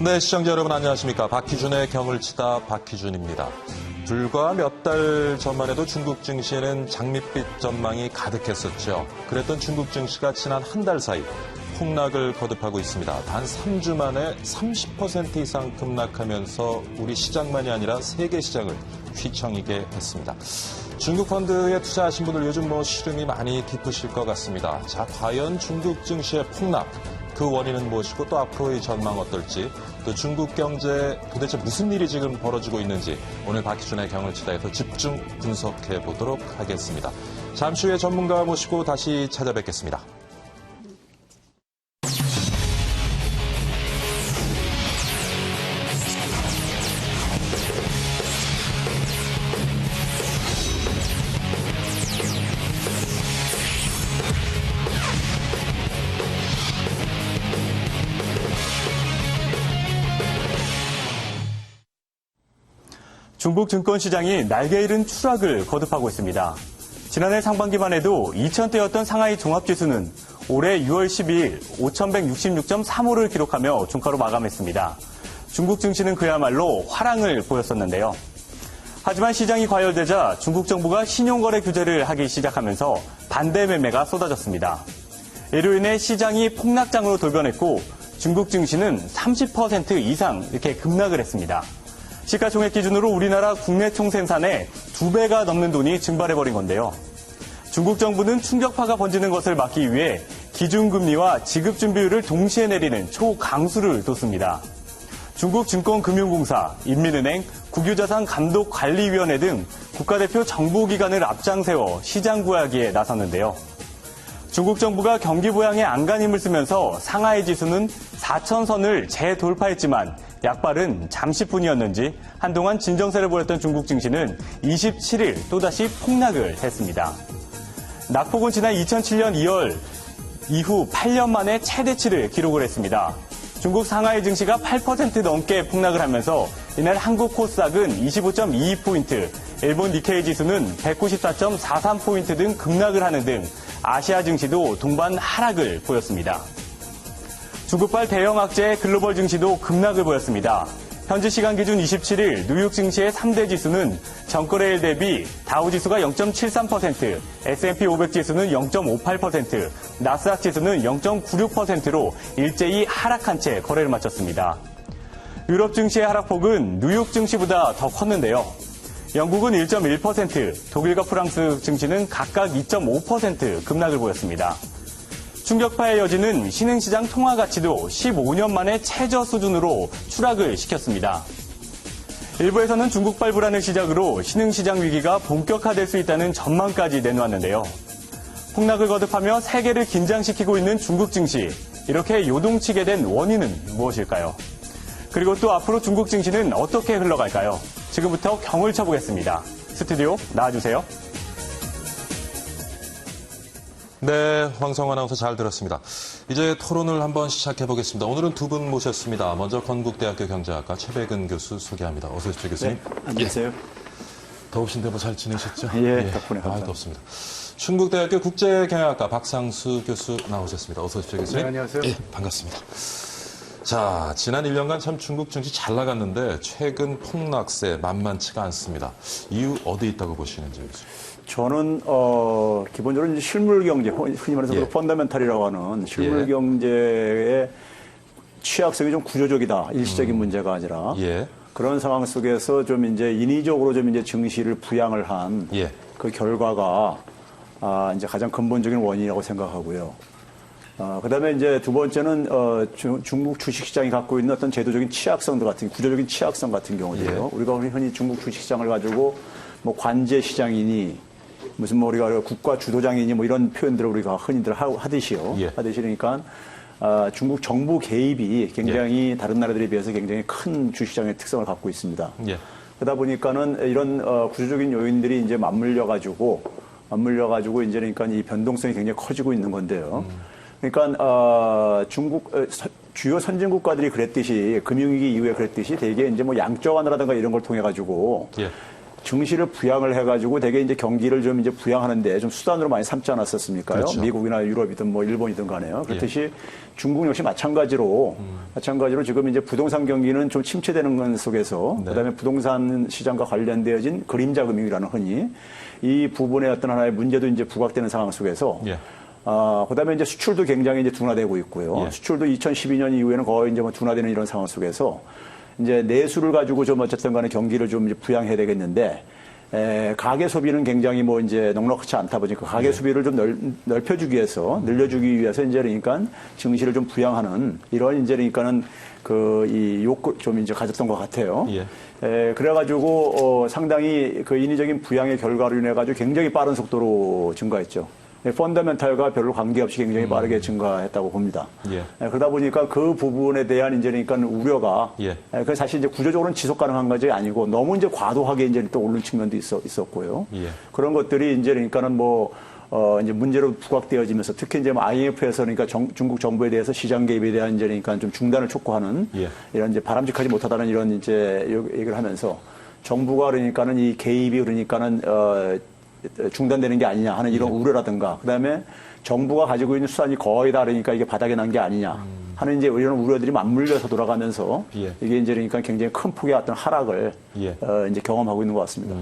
네, 시청자 여러분 안녕하십니까. 박희준의 경을 치다 박희준입니다. 불과 몇 달 전만 해도 중국 증시에는 장밋빛 전망이 가득했었죠. 그랬던 중국 증시가 지난 한 달 사이 폭락을 거듭하고 있습니다. 단 3주 만에 30% 이상 급락하면서 우리 시장만이 아니라 세계 시장을 휘청이게 했습니다. 중국 펀드에 투자하신 분들 요즘 시름이 많이 깊으실 것 같습니다. 자, 과연 중국 증시의 폭락, 그 원인은 무엇이고 또 앞으로의 전망 어떨지, 또 중국 경제 도대체 무슨 일이 지금 벌어지고 있는지 오늘 박희준의 경을 치다에서 집중 분석해 보도록 하겠습니다. 잠시 후에 전문가 모시고 다시 찾아뵙겠습니다. 중국 증권시장이 날개 잃은 추락을 거듭하고 있습니다. 지난해 상반기만 해도 2,000대였던 상하이 종합지수는 올해 6월 12일 5,166.35를 기록하며 중가로 마감했습니다. 중국 증시는 그야말로 화랑을 보였었는데요. 하지만 시장이 과열되자 중국 정부가 신용거래 규제를 하기 시작하면서 반대 매매가 쏟아졌습니다. 이로 인해 시장이 폭락장으로 돌변했고 중국 증시는 30% 이상 이렇게 급락을 했습니다. 시가총액 기준으로 우리나라 국내 총생산의 2배가 넘는 돈이 증발해버린 건데요. 중국 정부는 충격파가 번지는 것을 막기 위해 기준금리와 지급준비율을 동시에 내리는 초강수를 뒀습니다. 중국증권금융공사, 인민은행, 국유자산감독관리위원회 등 국가대표 정보기관을 앞장세워 시장 구하기에 나섰는데요. 중국 정부가 경기 부양에 안간힘을 쓰면서 상하이 지수는 4,000선을 재돌파했지만 약발은 잠시뿐이었는지 한동안 진정세를 보였던 중국 증시는 27일 또다시 폭락을 했습니다. 낙폭은 지난 2007년 2월 이후 8년 만에 최대치를 기록을 했습니다. 중국 상하이 증시가 8% 넘게 폭락을 하면서 이날 한국 코스닥은 25.22포인트, 일본 니케이 지수는 194.43포인트 등 급락을 하는 등 아시아 증시도 동반 하락을 보였습니다. 중국발 대형 악재의 글로벌 증시도 급락을 보였습니다. 현지 시간 기준 27일 뉴욕 증시의 3대 지수는 전거래일 대비 다우지수가 0.73%, S&P 500 지수는 0.58%, 나스닥 지수는 0.96%로 일제히 하락한 채 거래를 마쳤습니다. 유럽 증시의 하락폭은 뉴욕 증시보다 더 컸는데요. 영국은 1.1%, 독일과 프랑스 증시는 각각 2.5% 급락을 보였습니다. 충격파의 여지는 신흥시장 통화가치도 15년 만에 최저 수준으로 추락을 시켰습니다. 일부에서는 중국발 불안을 시작으로 신흥시장 위기가 본격화될 수 있다는 전망까지 내놓았는데요. 폭락을 거듭하며 세계를 긴장시키고 있는 중국 증시, 이렇게 요동치게 된 원인은 무엇일까요? 그리고 또 앞으로 중국 증시는 어떻게 흘러갈까요? 지금부터 경을 쳐보겠습니다. 스튜디오 나와주세요. 네, 황성호 아나운서 잘 들었습니다. 이제 토론을 한번 시작해 보겠습니다. 오늘은 두 분 모셨습니다. 먼저 건국대학교 경제학과 최백은 교수 소개합니다. 어서 오십시오, 교수님. 네, 안녕하세요. 더우신데 잘 지내셨죠? 예, 덕분에 감사합니다. 덥습니다. 충북대학교 국제경영학과 박상수 교수 나오셨습니다. 어서 오십시오, 교수님. 네, 안녕하세요. 예, 반갑습니다. 자, 지난 1년간 참 중국 증시 잘 나갔는데 최근 폭락세 만만치가 않습니다. 이유 어디 있다고 보시는지, 교수님? 저는 기본적으로 이제 실물 경제, 흔히 말해서 예. 펀더멘탈이라고 하는 실물 예. 경제의 취약성이 좀 구조적이다, 일시적인 문제가 아니라 예. 그런 상황 속에서 좀 이제 인위적으로 좀 이제 증시를 부양을 한 그 예. 결과가 이제 가장 근본적인 원인이라고 생각하고요. 그다음에 이제 두 번째는 중국 주식시장이 갖고 있는 어떤 제도적인 취약성들 같은 구조적인 취약성 같은 경우도요. 예. 우리가 흔히 중국 주식시장을 가지고 뭐 관제 시장이니 무슨 뭐 우리가 국가 주도장이니 뭐 이런 표현들을 우리가 흔히들 하듯이요. 예. 하듯이 그러니까 중국 정부 개입이 굉장히 다른 나라들에 비해서 굉장히 큰 주식시장의 특성을 갖고 있습니다. 예. 그러다 보니까는 이런 구조적인 요인들이 이제 맞물려 가지고 이제 그러니까 이 변동성이 굉장히 커지고 있는 건데요. 그러니까 중국 주요 선진 국가들이 그랬듯이 금융위기 이후에 그랬듯이 대개 이제 뭐 양적 완화라든가 이런 걸 통해 가지고 예. 증시를 부양을 해가지고 되게 이제 경기를 좀 이제 부양하는데 좀 수단으로 많이 삼지 않았었습니까요? 그렇죠. 미국이나 유럽이든 뭐 일본이든 간에요. 그렇듯이 중국 역시 마찬가지로 지금 이제 부동산 경기는 좀 침체되는 것 속에서 그다음에 부동산 시장과 관련되어진 그림자 금융이라는 흔히 이 부분의 어떤 하나의 문제도 이제 부각되는 상황 속에서 그다음에 이제 수출도 굉장히 이제 둔화되고 있고요. 수출도 2012년 이후에는 거의 이제 뭐 둔화되는 이런 상황 속에서 이제 내수를 가지고 좀 어쨌든 간에 경기를 좀 이제 부양해야 되겠는데, 가계 소비는 굉장히 뭐 이제 넉넉하지 않다 보니까 가계 소비를 좀 넓혀주기 위해서, 늘려주기 위해서 이제 그러니까 증시를 좀 부양하는 이런 이제 그러니까는 이 욕구 좀 이제 가졌던 것 같아요. 그래가지고, 상당히 그 인위적인 부양의 결과로 인해가지고 굉장히 빠른 속도로 증가했죠. 펀더멘탈과 별로 관계없이 굉장히 빠르게 증가했다고 봅니다. 그러다 보니까 그 부분에 대한 이제 그러니까 우려가 그 사실 이제 구조적으로는 지속 가능한 것이 아니고 너무 이제 과도하게 이제 또 오른 측면도 있었고요. 그런 것들이 이제 그러니까는 이제 문제로 부각되어지면서 특히 이제 IMF에서 그러니까 중국 정부에 대해서 시장 개입에 대한 이제 그러니까 좀 중단을 촉구하는 이런 이제 바람직하지 못하다는 이런 이제 얘기를 하면서 정부가 그러니까는 이 개입이 그러니까는 중단되는 게 아니냐 하는 이런 우려라든가 그다음에 정부가 가지고 있는 수단이 거의 다 그러니까 이게 바닥에 난 게 아니냐 하는 이제 이런 우려들이 맞물려서 돌아가면서 이게 이제 그러니까 굉장히 큰 폭의 어떤 하락을 이제 경험하고 있는 것 같습니다.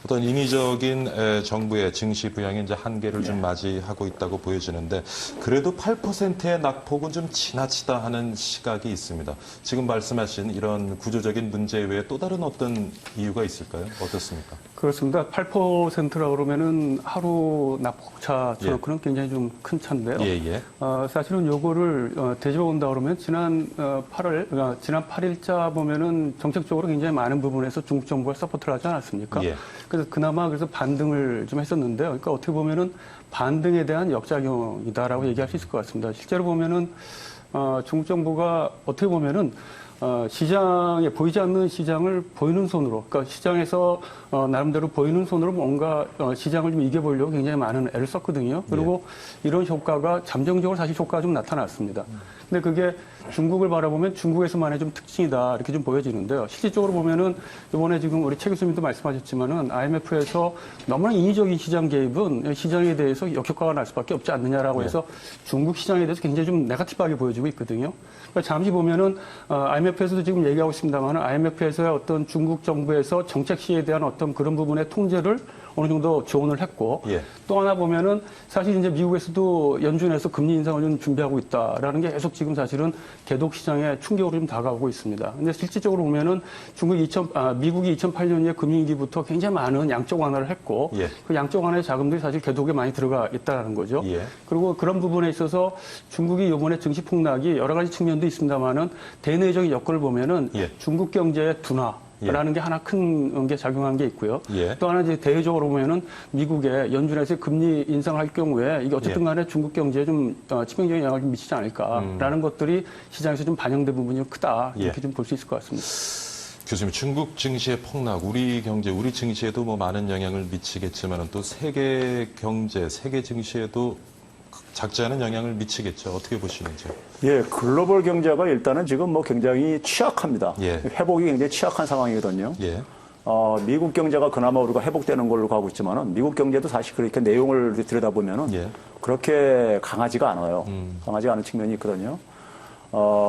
어떤 인위적인 정부의 증시 부양의 이제 한계를 좀 맞이하고 있다고 보여지는데 그래도 8%의 낙폭은 좀 지나치다 하는 시각이 있습니다. 지금 말씀하신 이런 구조적인 문제 외에 또 다른 어떤 이유가 있을까요? 어떻습니까? 그렇습니다. 8%라고 그러면은 하루 낙폭차 쳐놓고는 굉장히 좀 큰 차인데요. 사실은 요거를 되짚어 본다 그러면 지난 8일자 보면은 정책적으로 굉장히 많은 부분에서 중국 정부가 서포트를 하지 않았습니까? 그래서 그나마 그래서 반등을 좀 했었는데요. 그러니까 어떻게 보면은 반등에 대한 역작용이다라고 얘기할 수 있을 것 같습니다. 실제로 보면은 중국 정부가 어떻게 보면은 시장에 보이지 않는 시장을 보이는 손으로, 그러니까 시장에서 나름대로 보이는 손으로 뭔가 시장을 좀 이겨보려고 굉장히 많은 애를 썼거든요. 그리고 이런 효과가 잠정적으로 사실 효과가 좀 나타났습니다. 근데 그게 중국을 바라보면 중국에서만의 좀 특징이다 이렇게 좀 보여지는데요. 실질적으로 보면은 이번에 지금 우리 최 교수님도 말씀하셨지만은 IMF에서 너무나 인위적인 시장 개입은 시장에 대해서 역효과가 날 수밖에 없지 않느냐라고 해서 중국 시장에 대해서 굉장히 좀 네거티브하게 보여지고 있거든요. 그러니까 잠시 보면은 IMF에서도 지금 얘기하고 있습니다만 IMF에서의 어떤 중국 정부에서 정책 시에 대한 어떤 그런 부분의 통제를 어느 정도 지원을 했고 또 하나 보면은 사실 이제 미국에서도 연준에서 금리 인상을 좀 준비하고 있다라는 게 계속 지금 사실은 개독 시장에 충격으로 좀 다가오고 있습니다. 근데 실질적으로 보면은 미국이 2008년 금융위기부터 굉장히 많은 양적 완화를 했고 그 양적 완화의 자금들이 사실 개독에 많이 들어가 있다라는 거죠. 그리고 그런 부분에 있어서 중국이 이번에 증시 폭락이 여러 가지 측면도 있습니다만은 대내적인 여건을 보면은 중국 경제의 둔화 라는 게 하나 큰 게 작용한 게 있고요. 또 하나 이제 대외적으로 보면은 미국의 연준에서 금리 인상할 경우에 이게 어쨌든 간에 중국 경제에 좀 치명적인 영향을 좀 미치지 않을까라는 것들이 시장에서 좀 반영된 부분이 좀 크다 이렇게 좀 볼 수 있을 것 같습니다. 교수님, 중국 증시의 폭락, 우리 경제, 우리 증시에도 뭐 많은 영향을 미치겠지만 또 세계 경제, 세계 증시에도 작지 않은 영향을 미치겠죠. 어떻게 보시는지요? 글로벌 경제가 일단은 지금 뭐 굉장히 취약합니다. 회복이 굉장히 취약한 상황이거든요. 미국 경제가 그나마 우리가 회복되는 걸로 가고 있지만은 미국 경제도 사실 그렇게 내용을 들여다보면은 그렇게 강하지가 않아요. 강하지 않은 측면이 있거든요.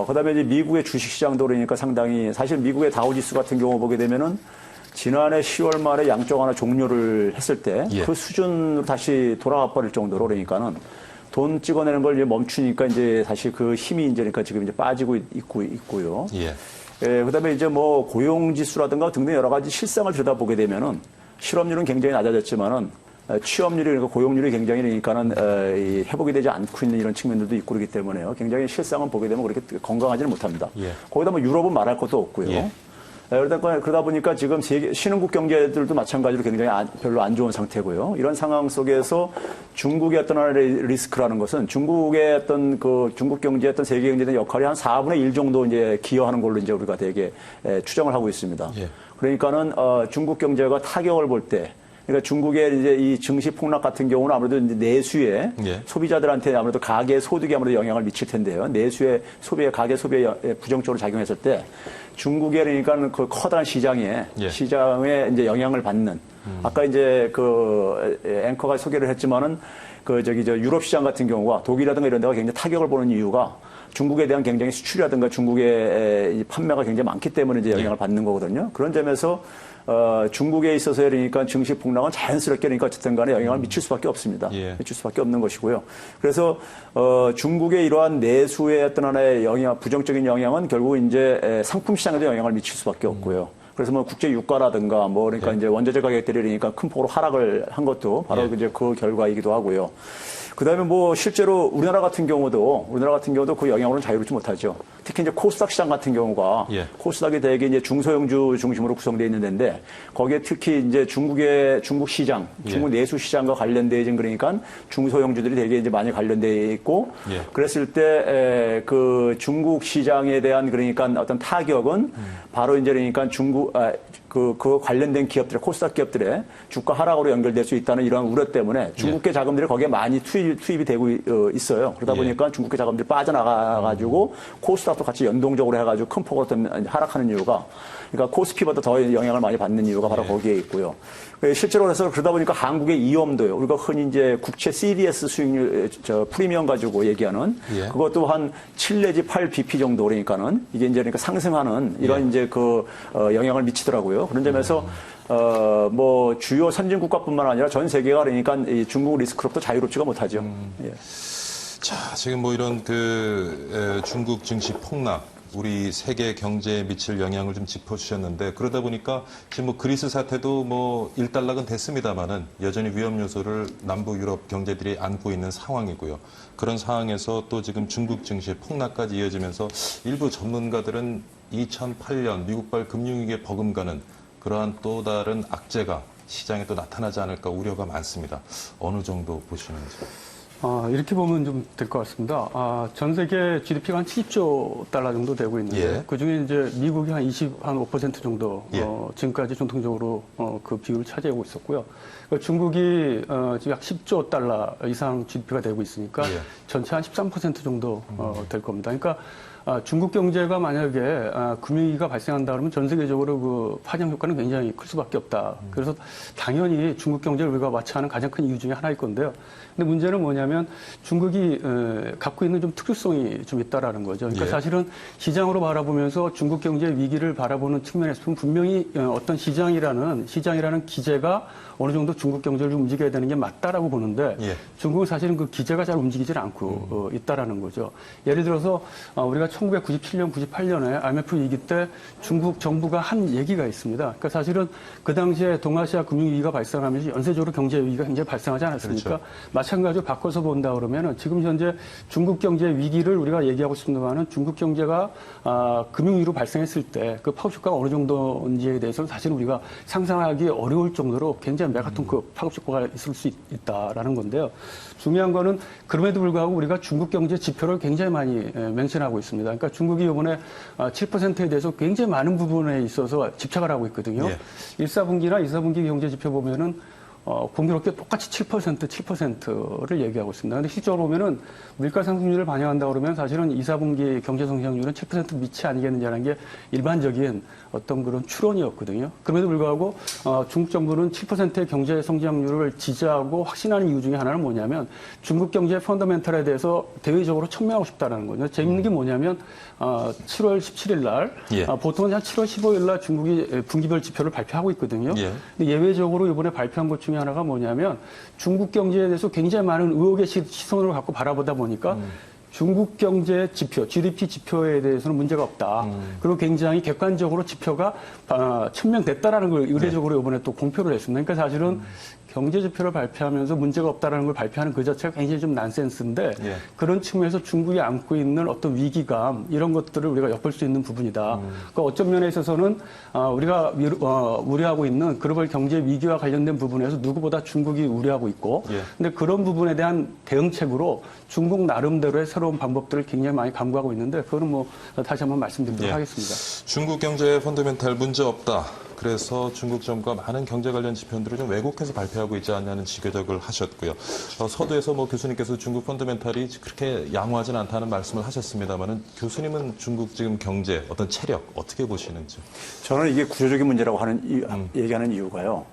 그다음에 이제 미국의 주식시장도 그러니까 상당히 사실 미국의 다우지수 같은 경우 보게 되면은 지난해 10월 말에 양적 완화 종료를 했을 때 그 수준으로 다시 돌아와 버릴 정도로 그러니까는 돈 찍어내는 걸 이제 멈추니까 이제 사실 그 힘이 이제 그러니까 지금 이제 빠지고 있고요. 그다음에 이제 뭐 고용지수라든가 등등 여러 가지 실상을 들여다보게 되면은 실업률은 굉장히 낮아졌지만은 취업률이 그러니까 고용률이 굉장히 그러니까는 회복이 되지 않고 있는 이런 측면들도 있고 그렇기 때문에요. 굉장히 실상은 보게 되면 그렇게 건강하지는 못합니다. 거기다 뭐 유럽은 말할 것도 없고요. 그러다 보니까 지금 신흥국 경제들도 마찬가지로 굉장히 별로 안 좋은 상태고요. 이런 상황 속에서 중국의 어떤 하나의 리스크라는 것은 중국의 어떤 중국 경제의 어떤 세계 경제의 역할이 한 4분의 1 정도 이제 기여하는 걸로 이제 우리가 되게 추정을 하고 있습니다. 그러니까는 중국 경제가 타격을 볼 때 그러니까 중국의 이제 이 증시 폭락 같은 경우는 아무래도 이제 내수에 예. 소비자들한테 아무래도 가계 소득에 아무래도 영향을 미칠 텐데요. 내수의 소비에 가계 소비에 부정적으로 작용했을 때 중국에 그러니까 그 커다란 시장에 예. 시장에 이제 영향을 받는 아까 이제 그 앵커가 소개를 했지만은 그 저기 저 유럽 시장 같은 경우가 독일이라든가 이런 데가 굉장히 타격을 보는 이유가 중국에 대한 굉장히 수출이라든가 중국의 판매가 굉장히 많기 때문에 이제 영향을 받는 거거든요. 그런 점에서 중국에 있어서 그러니까 증시 폭락은 자연스럽게 그러니까 어쨌든 간에 영향을 미칠 수밖에 없습니다. 예. 미칠 수밖에 없는 것이고요. 그래서 중국의 이러한 내수의 어떤 하나의 영향, 부정적인 영향은 결국 이제 상품 시장에도 영향을 미칠 수밖에 없고요. 그래서 뭐 국제 유가라든가 뭐 그러니까 예. 이제 원자재 가격들이 그러니까 큰 폭으로 하락을 한 것도 바로 예. 이제 그 결과이기도 하고요. 그다음에 뭐 실제로 우리나라 같은 경우도 그 영향으로는 자유롭지 못하죠. 특히 이제 코스닥 시장 같은 경우가 예. 코스닥이 대개 이제 중소형주 중심으로 구성되어 있는 데인데 거기에 특히 이제 중국 시장, 중국 내수 시장과 관련되어진 그러니까 중소형주들이 되게 이제 많이 관련되어 있고 예. 그랬을 때 그 중국 시장에 대한 그러니까 어떤 타격은 바로 이제 그러니까 그 관련된 기업들의 코스닥 기업들의 주가 하락으로 연결될 수 있다는 이러한 우려 때문에 중국계 자금들이 거기에 많이 투입이 되고 있어요. 그러다 보니까 중국계 자금들이 빠져나가가지고 코스닥도 같이 연동적으로 해가지고 큰 폭으로 하락하는 이유가 그러니까 코스피보다 더 영향을 많이 받는 이유가 바로 거기에 있고요. 실제로 그래서 그러다 보니까 한국의 이염도요. 우리가 흔히 이제 국채 CDS 수익률, 프리미엄 가지고 얘기하는 예. 그것도 한 7 내지 8 BP 정도 그러니까는 이게 이제 그러니까 상승하는 이런 이제 영향을 미치더라고요. 그런 점에서 뭐 주요 선진 국가뿐만 아니라 전 세계가 그러니까 이 중국 리스크로부터 자유롭지가 못하죠. 예. 자, 지금 뭐 이런 중국 증시 폭락, 우리 세계 경제에 미칠 영향을 좀 짚어주셨는데 그러다 보니까 지금 뭐 그리스 사태도 뭐 일단락은 됐습니다만은 여전히 위험 요소를 남부 유럽 경제들이 안고 있는 상황이고요. 그런 상황에서 또 지금 중국 증시 폭락까지 이어지면서 일부 전문가들은 2008년 미국발 금융위기에 버금가는 그러한 또 다른 악재가 시장에 또 나타나지 않을까 우려가 많습니다. 어느 정도 보시는지. 이렇게 보면 좀 될 것 같습니다. 전 세계 GDP가 한 70조 달러 정도 되고 있는데 예. 그중에 이제 미국이 한 5% 정도 예. 지금까지 전통적으로 그 비율을 차지하고 있었고요. 그러니까 중국이 지금 약 10조 달러 이상 GDP가 되고 있으니까 예. 전체 한 13% 정도 될 겁니다. 그러니까 중국 경제가 만약에 금융위기가 발생한다 그러면 전 세계적으로 그 파장 효과는 굉장히 클 수밖에 없다. 그래서 당연히 중국 경제를 우리가 마취하는 가장 큰 이유 중에 하나일 건데요. 근데 문제는 뭐냐면 중국이 갖고 있는 좀 특수성이 좀 있다라는 거죠. 그러니까 예. 사실은 시장으로 바라보면서 중국 경제 위기를 바라보는 측면에서는 분명히 어떤 시장이라는 기제가 어느 정도 중국 경제를 좀 움직여야 되는 게 맞다라고 보는데 예. 중국은 사실은 그 기제가 잘 움직이질 않고 있다라는 거죠. 예를 들어서 우리가 1997년, 98년에 IMF 위기 때 중국 정부가 한 얘기가 있습니다. 그러니까 사실은 그 당시에 동아시아 금융위기가 발생하면서 연쇄적으로 경제 위기가 굉장히 발생하지 않았습니까? 그렇죠. 마찬가지로 바꿔서 본다 그러면은 지금 현재 중국 경제 위기를 우리가 얘기하고 있습니다만은 중국 경제가 금융위기로 발생했을 때 그 파급 효과가 어느 정도인지에 대해서는 사실 우리가 상상하기 어려울 정도로 굉장히 메가톤급 파급 효과가 있을 수 있다라는 건데요. 중요한 거는 그럼에도 불구하고 우리가 중국 경제 지표를 굉장히 많이 맹신하고 있습니다. 그러니까 중국이 이번에 7%에 대해서 굉장히 많은 부분에 있어서 집착을 하고 있거든요. 예. 1사분기나 2사분기 경제 지표 보면은 공교롭게 똑같이 7%를 얘기하고 있습니다. 근데 실제로 보면은 물가 상승률을 반영한다 그러면 사실은 2사분기 경제 성장률은 7% 밑이 아니겠느냐는 게 일반적인 어떤 그런 추론이었거든요. 그럼에도 불구하고 중국 정부는 7%의 경제 성장률을 지지하고 확신하는 이유 중에 하나는 뭐냐면 중국 경제의 펀더멘털에 대해서 대외적으로 천명하고 싶다는 거죠. 재밌는 게 뭐냐면 7월 17일 날 예. 보통은 한 7월 15일 날 중국이 분기별 지표를 발표하고 있거든요. 예. 근데 예외적으로 이번에 발표한 것 중에 하나가 뭐냐면 중국 경제에 대해서 굉장히 많은 의혹의 시선을 갖고 바라보다 보니까 중국 경제 지표, GDP 지표에 대해서는 문제가 없다. 그리고 굉장히 객관적으로 지표가 천명됐다라는 걸 의례적으로 이번에 또 공표를 했습니다. 그러니까 사실은 경제 지표를 발표하면서 문제가 없다라는 걸 발표하는 그 자체가 굉장히 좀 난센스인데 예. 그런 측면에서 중국이 안고 있는 어떤 위기감 이런 것들을 우리가 엿볼 수 있는 부분이다. 그러니까 어떤 면에 있어서는 우리가 우려하고 있는 글로벌 경제 위기와 관련된 부분에서 누구보다 중국이 우려하고 있고 예. 근데 그런 부분에 대한 대응책으로 중국 나름대로의 새로운 방법들을 굉장히 많이 강구하고 있는데 그거는 뭐 다시 한번 말씀드리도록 예. 하겠습니다. 중국 경제의 펀더멘탈 문제 없다. 그래서 중국 정부가 많은 경제 관련 지표들을 좀 왜곡해서 발표하고 있지 않냐는 지적을 하셨고요. 서두에서 뭐 교수님께서 중국 펀더멘탈이 그렇게 양호하진 않다는 말씀을 하셨습니다만은 교수님은 중국 지금 경제 어떤 체력 어떻게 보시는지? 저는 이게 구조적인 문제라고 얘기하는 이유가요.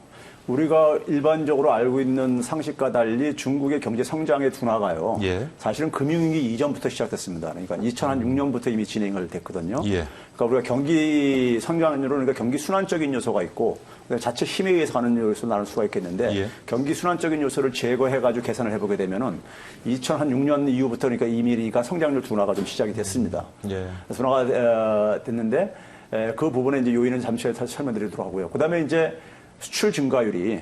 우리가 일반적으로 알고 있는 상식과 달리 중국의 경제 성장의 둔화가요. 예. 사실은 금융위기 이전부터 시작됐습니다. 그러니까 2006년부터 이미 진행을 됐거든요. 예. 그러니까 우리가 경기 성장률은 그러니까 경기 순환적인 요소가 있고 자체 힘에 의해서 가는 요소 나눌 수가 있겠는데 예. 경기 순환적인 요소를 제거해가지고 계산을 해보게 되면은 2006년 이후부터 그러니까 이미 그러니까 성장률 둔화가 좀 시작이 됐습니다. 예. 둔화가 됐는데 그 부분에 이제 요인은 잠시 후에 설명드리도록 하고요. 그다음에 이제 수출 증가율이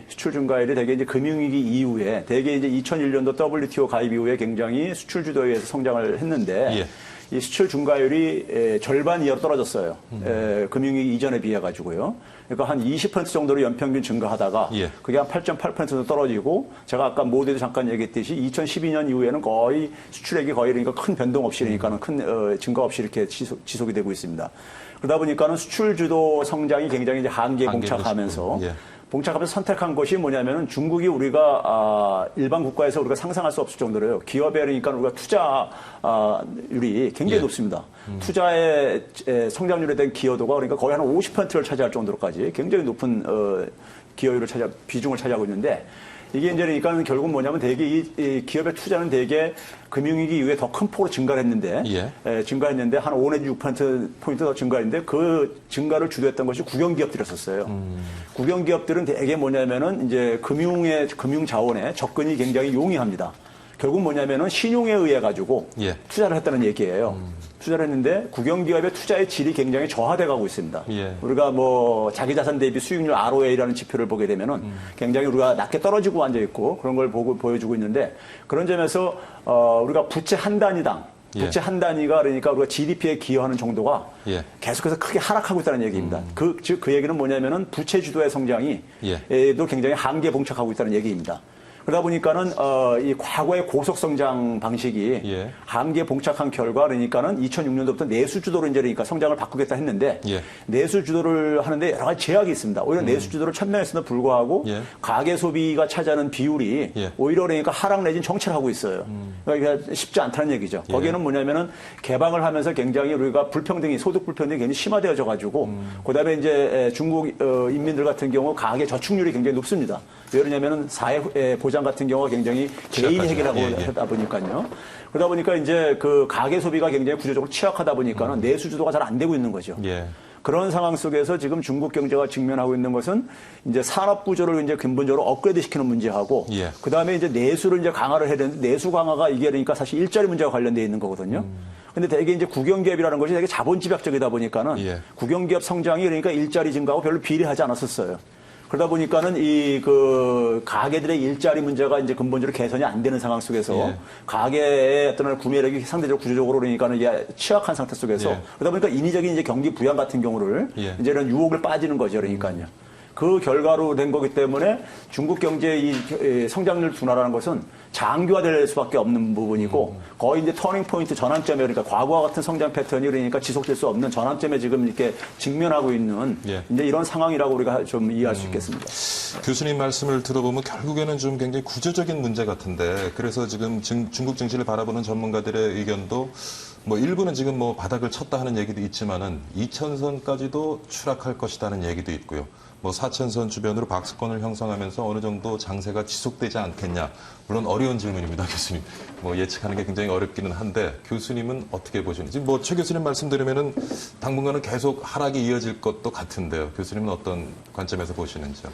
대개 이제 금융위기 이후에 대개 이제 2001년도 WTO 가입 이후에 굉장히 수출 주도에 의해서 성장을 했는데 예. 이 수출 증가율이 절반 이하로 떨어졌어요. 금융위기 이전에 비해 가지고요. 그러니까 한 20% 정도로 연평균 증가하다가 예. 그게 한 8.8%로 떨어지고 제가 아까 모두에도 잠깐 얘기했듯이 2012년 이후에는 거의 수출액이 거의 그러니까 큰 변동 없이 그러니까는 큰 증가 없이 이렇게 지속이 되고 있습니다. 그러다 보니까는 수출 주도 성장이 굉장히 이제 한계에 봉착하면서 예. 봉착하면서 선택한 것이 뭐냐면은 중국이 우리가 일반 국가에서 우리가 상상할 수 없을 정도로요. 기업에 그러니까 우리가 투자율이 굉장히 예. 높습니다. 투자의 성장률에 대한 기여도가 그러니까 거의 한 50%를 차지할 정도로까지 굉장히 높은 기여율을 비중을 차지하고 있는데 이게 이제 그러니까 결국 뭐냐면 대개 이 기업의 투자는 대개 금융위기 이후에 더 큰 폭으로 증가를 했는데, 예. 증가했는데 한 5 내지 6% 더 증가했는데 그 증가를 주도했던 것이 국영기업들이었었어요. 국영기업들은 대개 뭐냐면은 이제 금융 자원에 접근이 굉장히 용이합니다. 결국 뭐냐면은 신용에 의해 가지고 예. 투자를 했다는 얘기예요. 투자를 했는데 국영기업의 투자의 질이 굉장히 저하돼 가고 있습니다. 예. 우리가 뭐 자기 자산 대비 수익률 ROA라는 지표를 보게 되면은 굉장히 우리가 낮게 떨어지고 앉아 있고 그런 걸 보여주고 있는데 그런 점에서 우리가 부채 한 단위당 부채 한 단위가 그러니까 우리가 GDP에 기여하는 정도가 예. 계속해서 크게 하락하고 있다는 얘기입니다. 즉 그 얘기는 뭐냐면은 부채 주도의 성장이 도 굉장히 한계에 봉착하고 있다는 얘기입니다. 그러다 보니까는 이 과거의 고속 성장 방식이 예. 한계에 봉착한 결과 그러니까는 2006년도부터 내수 주도로 이제 그러니까 성장을 바꾸겠다 했는데 예. 내수 주도를 하는데 여러 가지 제약이 있습니다. 오히려 내수 주도를 천명했음에도 불구하고 예. 가계 소비가 차지하는 비율이 예. 오히려 그러니까 하락 내지는 정체를 하고 있어요. 그러니까 쉽지 않다는 얘기죠. 예. 거기에는 뭐냐면은 개방을 하면서 굉장히 우리가 소득 불평등이 굉장히 심화되어져 가지고 그다음에 이제 중국 인민들 같은 경우 가계 저축률이 굉장히 높습니다. 왜 그러냐면은 사회 보장 같은 경우가 굉장히 개인 해결하고 하다 보니까요. 그러다 보니까 이제 그 가계 소비가 굉장히 구조적으로 취약하다 보니까는 내수 주도가 잘 안 되고 있는 거죠. 예. 그런 상황 속에서 지금 중국 경제가 직면하고 있는 것은 이제 산업 구조를 이제 근본적으로 업그레이드 시키는 문제하고 예. 그 다음에 이제 내수를 이제 강화를 해야 되는데 내수 강화가 이게 그러니까 사실 일자리 문제와 관련되어 있는 거거든요. 근데 대개 이제 국영기업이라는 것이 되게 자본집약적이다 보니까는 예. 국영기업 성장이 그러니까 일자리 증가하고 별로 비례하지 않았었어요. 그러다 보니까는 그 가게들의 일자리 문제가 이제 근본적으로 개선이 안 되는 상황 속에서 예. 가게의 어떤 구매력이 상대적으로 구조적으로 그러니까는 이게 취약한 상태 속에서 예. 그러다 보니까 인위적인 이제 경기 부양 같은 경우를 예. 이제 이런 유혹을 빠지는 거죠. 그러니까요. 그 결과로 된 거기 때문에 중국 경제의 이 성장률 둔화라는 것은 장기화될 수밖에 없는 부분이고 거의 이제 터닝 포인트 전환점에 그러니까 과거와 같은 성장 패턴이 그러니까 지속될 수 없는 전환점에 지금 이렇게 직면하고 있는 예. 이제 이런 상황이라고 우리가 좀 이해할 수 있겠습니다. 교수님 말씀을 들어보면 결국에는 좀 굉장히 구조적인 문제 같은데 그래서 지금 중국 증시를 바라보는 전문가들의 의견도 뭐 일부는 지금 뭐 바닥을 쳤다 하는 얘기도 있지만은 2000선까지도 추락할 것이라는 얘기도 있고요. 뭐 4000선 주변으로 박스권을 형성하면서 어느 정도 장세가 지속되지 않겠냐. 물론 어려운 질문입니다, 교수님. 뭐 예측하는 게 굉장히 어렵기는 한데 교수님은 어떻게 보시는지. 뭐 최 교수님 말씀 들으면은 당분간은 계속 하락이 이어질 것도 같은데요. 교수님은 어떤 관점에서 보시는지요?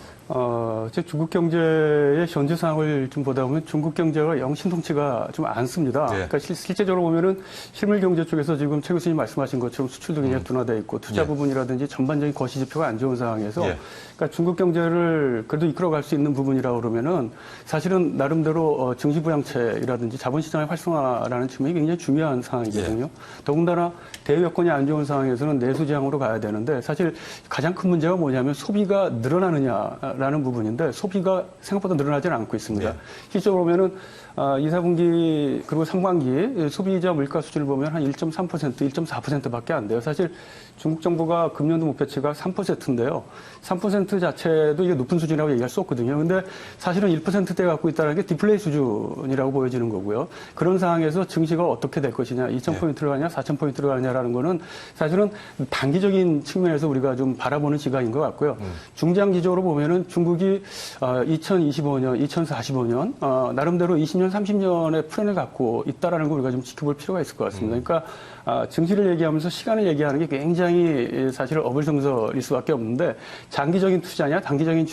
제 중국 경제의 현재 상황을 좀 보다 보면 중국 경제가 영 신통치가 좀 않습니다. 예. 그러니까 실제적으로 보면은 실물 경제 쪽에서 지금 최 교수님 말씀하신 것처럼 수출도 굉장히 둔화되어 있고 투자 예. 부분이라든지 전반적인 거시 지표가 안 좋은 상황에서 예. 그러니까 중국 경제를 그래도 이끌어갈 수 있는 부분이라고 그러면은 사실은 나름대로 증시부양체라든지 자본시장의 활성화라는 측면이 굉장히 중요한 상황이거든요. 더군다나 대외 여건이 안 좋은 상황에서는 내수지향으로 가야 되는데 사실 가장 큰 문제가 뭐냐면 소비가 늘어나느냐라는 부분인데 소비가 생각보다 늘어나지는 않고 있습니다. 네. 실제로 보면은 2, 4분기 그리고 3분기 소비자 물가 수준을 보면 한 1.3%, 1.4%밖에 안 돼요. 사실 중국 정부가 금년도 목표치가 3%인데요. 3% 1% 자체도 이게 높은 수준이라고 얘기할 수 없거든요. 근데 사실은 1%대 갖고 있다는 게 디플레이 수준이라고 보여지는 거고요. 그런 상황에서 증시가 어떻게 될 것이냐, 2,000포인트로 가냐, 4,000포인트로 가냐라는 거는 사실은 단기적인 측면에서 우리가 좀 바라보는 시각인 것 같고요. 중장기적으로 보면은 중국이 2025년, 2045년 나름대로 20년, 30년의 플랜을 갖고 있다라는 걸 우리가 좀 지켜볼 필요가 있을 것 같습니다. 그러니까 증시를 얘기하면서 시간을 얘기하는 게 굉장히 사실 어불성설일 수밖에 없는데 장기적인 투자냐, 단기적인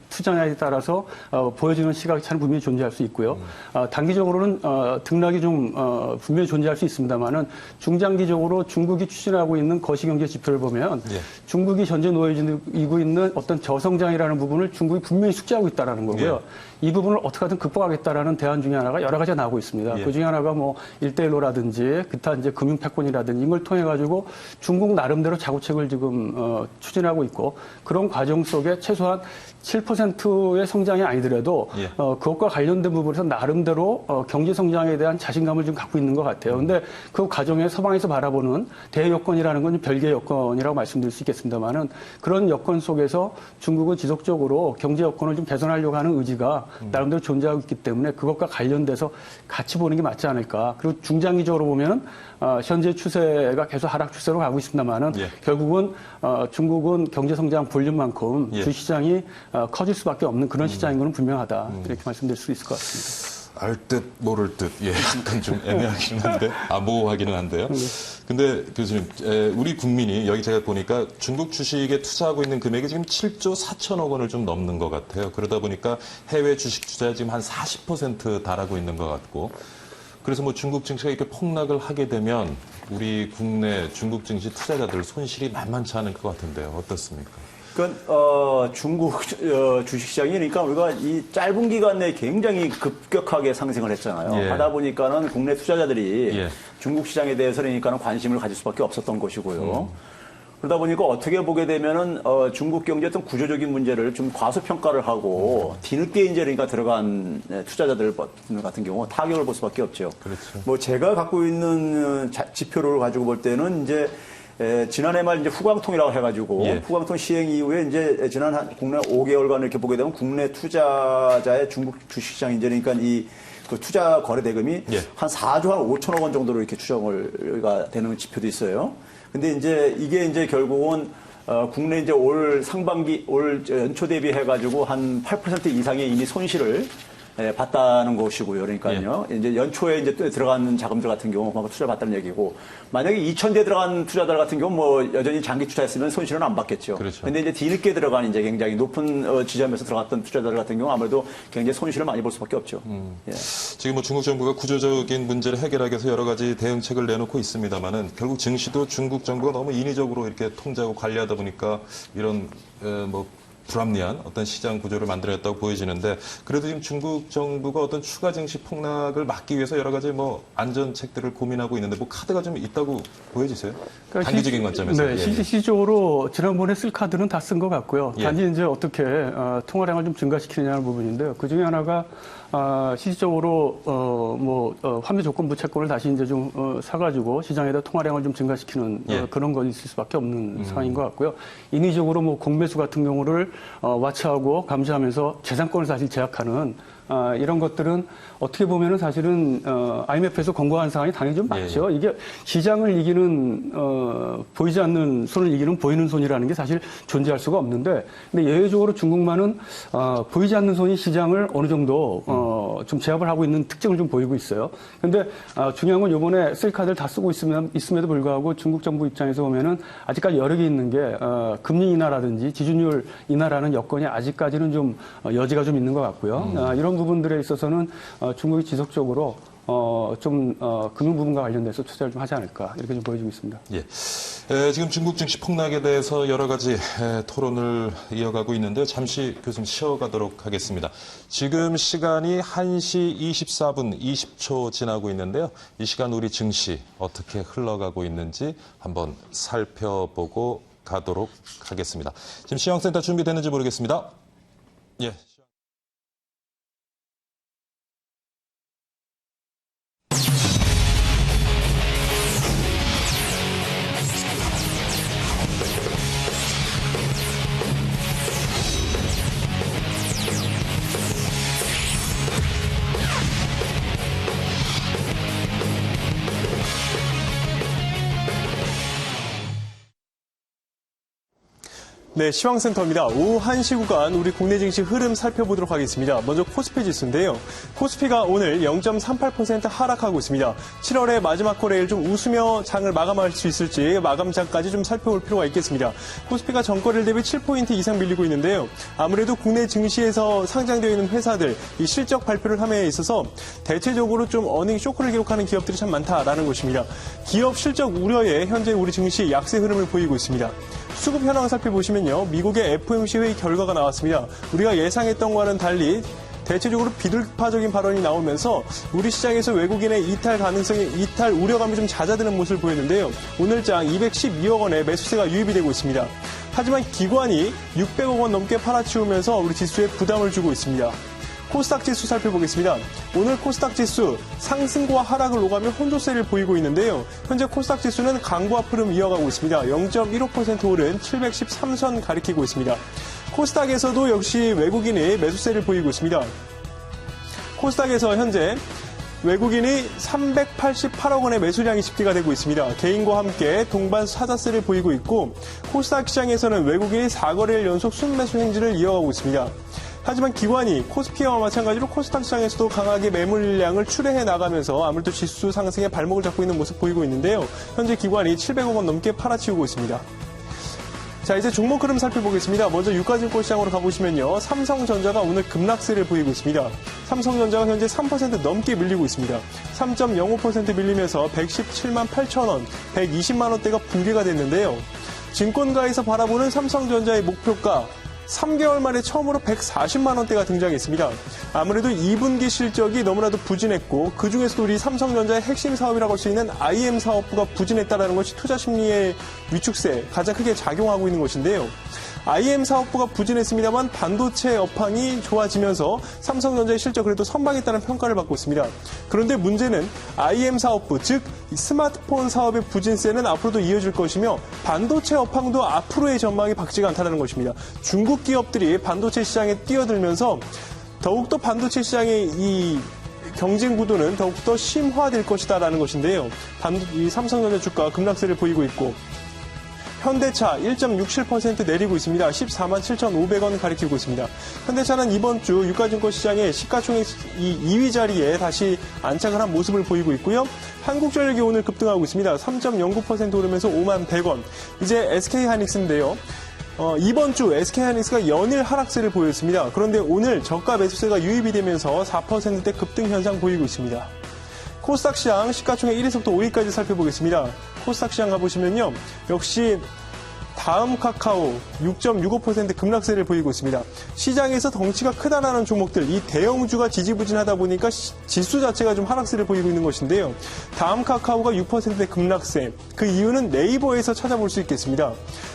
투자냐에 따라서 보여지는 시각이 참 분명히 존재할 수 있고요. 단기적으로는 등락이 좀 분명히 존재할 수 있습니다만은 중장기적으로 중국이 추진하고 있는 거시경제 지표를 보면 중국이 현재 놓여지고 있는 어떤 저성장이라는 부분을 중국이 분명히 숙지하고 있다라는 거고요. 이 부분을 어떻게 하든 극복하겠다라는 대안 중에 하나가 여러 가지가 나오고 있습니다. 그 중에 하나가 뭐 1대1로라든지 기타 이제 금융 패권이라든지 이걸 통해 가지고 중국 나름대로 자구책을 지금 추진하고 있고 그런 과정 속에 최소한 7%의 성장이 아니더라도 그것과 관련된 부분에서 나름대로 경제 성장에 대한 자신감을 좀 갖고 있는 것 같아요. 근데 그 과정에 서방에서 바라보는 대여건이라는 건 별개의 여건이라고 말씀드릴 수 있겠습니다만은 그런 여건 속에서 중국은 지속적으로 경제 여건을 좀 개선하려고 하는 의지가 나름대로 존재하고 있기 때문에 그것과 관련돼서 같이 보는 게 맞지 않을까. 그리고 중장기적으로 보면은 현재 추세가 계속 하락 추세로 가고 있습니다만은 결국은 중국은 경제 성장 볼륨만큼 주시장이 커질 수밖에 없는 그런 시장인 것은 분명하다. 이렇게 말씀드릴 수 있을 것 같습니다. 알 듯 모를 듯 약간 좀 애매하기는 한데 모호하기는 한데요. 근데 교수님, 우리 국민이 여기 제가 보니까 중국 주식에 투자하고 있는 금액이 지금 7조 4천억 원을 좀 넘는 것 같아요. 그러다 보니까 해외 주식 투자에 지금 한 40% 달하고 있는 것 같고 그래서 뭐 중국 증시가 이렇게 폭락을 하게 되면 우리 국내 중국 증시 투자자들 손실이 만만치 않을 것 같은데요. 어떻습니까? 그러니까 중국 주식시장이 그러니까 우리가 이 짧은 기간 내에 굉장히 급격하게 상승을 했잖아요. 하다 보니까는 국내 투자자들이 중국 시장에 대해서 그러니까는 관심을 가질 수밖에 없었던 것이고요. 그러다 보니까 어떻게 보게 되면은 중국 경제 어떤 구조적인 문제를 좀 과소평가를 하고 뒤늦게 이제 그러니까 들어간 투자자들 같은 경우 타격을 볼 수밖에 없죠. 그렇죠. 뭐 제가 갖고 있는 지표를 가지고 볼 때는 이제 지난해 말 이제 후광통이라고 해가지고 후광통 시행 이후에 이제 지난 한 국내 5개월간 이렇게 보게 되면 국내 투자자의 중국 주식시장 이제 그러니까 그 투자 거래 대금이 한 4조 한 5천억 원 정도로 이렇게 추정을 되는 지표도 있어요. 근데 이제 이게 이제 결국은 국내 이제 올 상반기 올 연초 대비 해가지고 한 8% 이상의 이미 손실을 봤다는 것이고요. 그러니까요. 이제 연초에 이제 또 들어가는 자금들 같은 경우 그만큼 투자를 받다는 얘기고 만약에 2,000대 들어간 투자들 같은 경우 뭐 여전히 장기 투자했으면 손실은 안 받겠죠. 그렇죠. 근데 이제 뒤늦게 들어간 이제 굉장히 높은 지점에서 들어갔던 투자자들 같은 경우 아무래도 굉장히 손실을 많이 볼 수밖에 없죠. 지금 뭐 중국 정부가 구조적인 문제를 해결하기 위해서 여러 가지 대응책을 내놓고 있습니다만은 결국 증시도 중국 정부가 너무 인위적으로 이렇게 통제하고 관리하다 보니까 이런 뭐 불합리한 어떤 시장 구조를 만들어냈다고 보여지는데 그래도 지금 중국 정부가 어떤 추가 증시 폭락을 막기 위해서 여러 가지 뭐 안전책들을 고민하고 있는데 뭐 카드가 좀 있다고 보여지세요? 그러니까 단기적인 관점에서. 네, 실질적으로 지난번에 쓸 카드는 다 쓴 것 같고요. 단지 이제 어떻게 통화량을 좀 증가시키느냐는 부분인데요. 그 중에 하나가 실질적으로 환매 조건부 채권을 다시 이제 좀 사가지고 시장에다 통화량을 좀 증가시키는 그런 건 있을 수밖에 없는 상황인 것 같고요. 인위적으로 뭐 공매수 같은 경우를 와치하고 감시하면서 재산권을 사실 제약하는 이런 것들은 어떻게 보면은 사실은 IMF에서 권고한 사항이 당연히 좀 맞죠. 이게 시장을 이기는 보이지 않는 손을 이기는 보이는 손이라는 게 사실 존재할 수가 없는데, 근데 예외적으로 중국만은 보이지 않는 손이 시장을 어느 정도 좀 제압을 하고 있는 특징을 좀 보이고 있어요. 근데 중요한 건 이번에 셀카드를 다 쓰고 있음에도 불구하고 중국 정부 입장에서 보면은 아직까지 여러 개 있는 게 금리 인하라든지 지준율 인하라는 여건이 아직까지는 좀 여지가 좀 있는 것 같고요. 이런 부분들에 있어서는 중국이 지속적으로 금융 부분과 관련돼서 투자를 좀 하지 않을까 이렇게 좀 보여지고 있습니다. 지금 중국 증시 폭락에 대해서 여러 가지 토론을 이어가고 있는데 잠시 교수님 쉬어가도록 하겠습니다. 지금 시간이 1시 24분 20초 지나고 있는데요. 이 시간 우리 증시 어떻게 흘러가고 있는지 한번 살펴보고 가도록 하겠습니다. 지금 시황센터 준비됐는지 모르겠습니다. 네, 시황센터입니다. 오후 1시 구간 우리 국내 증시 흐름 살펴보도록 하겠습니다. 먼저 코스피 지수인데요. 코스피가 오늘 0.38% 하락하고 있습니다. 7월의 마지막 거래일 좀 웃으며 장을 마감할 수 있을지 마감장까지 좀 살펴볼 필요가 있겠습니다. 코스피가 전거래일 대비 7포인트 이상 밀리고 있는데요. 아무래도 국내 증시에서 상장되어 있는 회사들 이 실적 발표를 함에 있어서 대체적으로 좀 어닝 쇼크를 기록하는 기업들이 참 많다라는 것입니다. 기업 실적 우려에 현재 우리 증시 약세 흐름을 보이고 있습니다. 수급 현황 살펴보시면요. 미국의 FOMC 회의 결과가 나왔습니다. 우리가 예상했던 것과는 달리 대체적으로 비둘파적인 발언이 나오면서 우리 시장에서 외국인의 이탈 우려감이 좀 잦아드는 모습을 보였는데요. 오늘장 212억 원의 매수세가 유입이 되고 있습니다. 하지만 기관이 600억 원 넘게 팔아치우면서 우리 지수에 부담을 주고 있습니다. 코스닥 지수 살펴보겠습니다. 오늘 코스닥 지수 상승과 하락을 오가며 혼조세를 보이고 있는데요. 현재 코스닥 지수는 강보합 흐름 이어가고 있습니다. 0.15% 오른 713선 가리키고 있습니다. 코스닥에서도 역시 외국인이 매수세를 보이고 있습니다. 코스닥에서 현재 외국인이 388억 원의 매수량이 집계가 되고 있습니다. 개인과 함께 동반 사자세를 보이고 있고 코스닥 시장에서는 외국인이 4거래일 연속 순매수 행진을 이어가고 있습니다. 하지만 기관이 코스피와 마찬가지로 코스닥 시장에서도 강하게 매물량을 출회해 나가면서 아무래도 지수 상승에 발목을 잡고 있는 모습 보이고 있는데요. 현재 기관이 700억 원 넘게 팔아치우고 있습니다. 자, 이제 종목 흐름 살펴보겠습니다. 먼저 유가증권 시장으로 가보시면요. 삼성전자가 오늘 급락세를 보이고 있습니다. 삼성전자가 현재 3% 넘게 밀리고 있습니다. 3.05% 밀리면서 117만 8천 원, 120만 원대가 붕괴가 됐는데요. 증권가에서 바라보는 삼성전자의 목표가 3개월 만에 처음으로 140만 원대가 등장했습니다. 아무래도 2분기 실적이 너무나도 부진했고 그중에서도 우리 삼성전자의 핵심 사업이라고 할 수 있는 IM 사업부가 부진했다는 것이 투자 심리의 위축세에 가장 크게 작용하고 있는 것인데요. IM 사업부가 부진했습니다만 반도체 업황이 좋아지면서 삼성전자의 실적 그래도 선방했다는 평가를 받고 있습니다. 그런데 문제는 IM 사업부, 즉 스마트폰 사업의 부진세는 앞으로도 이어질 것이며 반도체 업황도 앞으로의 전망이 밝지가 않다는 것입니다. 중국 기업들이 반도체 시장에 뛰어들면서 더욱더 반도체 시장의 이 경쟁 구도는 더욱더 심화될 것이다라는 것인데요. 이 삼성전자 주가 급락세를 보이고 있고 현대차 1.67% 내리고 있습니다. 14만 7,500원 가리키고 있습니다. 현대차는 이번 주 유가증권 시장의 시가총액 2위 자리에 다시 안착을 한 모습을 보이고 있고요. 한국전력이 오늘 급등하고 있습니다. 3.09% 오르면서 5만 100원. 이제 SK하이닉스인데요. 이번 주 SK하이닉스가 연일 하락세를 보였습니다. 그런데 오늘 저가 매수세가 유입이 되면서 4%대 급등 현상 보이고 있습니다. 코스닥 시장 시가총액 1위부터 5위까지 살펴보겠습니다. 코스닥 시장 가보시면요. 역시 다음 카카오 6.65% 급락세를 보이고 있습니다. 시장에서 덩치가 크다라는 종목들, 이 대형주가 지지부진하다 보니까 지수 자체가 좀 하락세를 보이고 있는 것인데요. 다음 카카오가 6%대 급락세. 그 이유는 네이버에서 찾아볼 수 있겠습니다.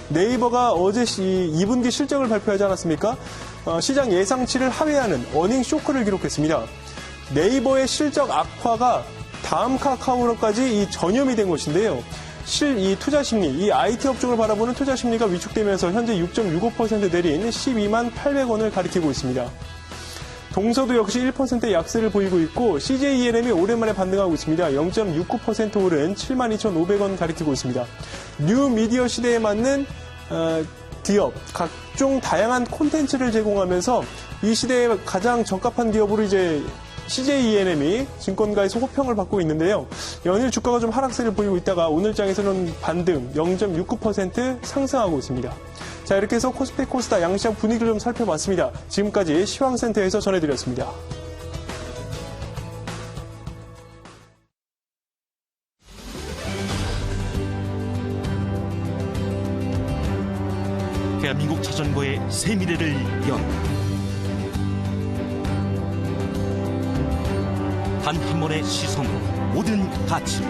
네이버가 어제 2분기 실적을 발표하지 않았습니까? 시장 예상치를 하회하는 어닝 쇼크를 기록했습니다. 네이버의 실적 악화가 다음 카카오로까지 이 전염이 된 것인데요. 이 투자 심리, 이 IT 업종을 바라보는 투자 심리가 위축되면서 현재 6.65% 내린 12만 800원을 가리키고 있습니다. 동서도 역시 1%의 약세를 보이고 있고 CJENM이 오랜만에 반등하고 있습니다. 0.69% 오른 72,500원 가리키고 있습니다. 뉴 미디어 시대에 맞는 기업, 각종 다양한 콘텐츠를 제공하면서 이 시대에 가장 적합한 기업으로 이제 CJENM이 증권가에서 호평을 받고 있는데요. 연일 주가가 좀 하락세를 보이고 있다가 오늘장에서는 반등 0.69% 상승하고 있습니다. 자, 이렇게 해서 코스피 코스닥 양시장 분위기를 좀 살펴봤습니다. 지금까지 시황센터에서 전해드렸습니다. 대한민국 자전거의 새 미래를 연 단 한 번의 시선으로 모든 가치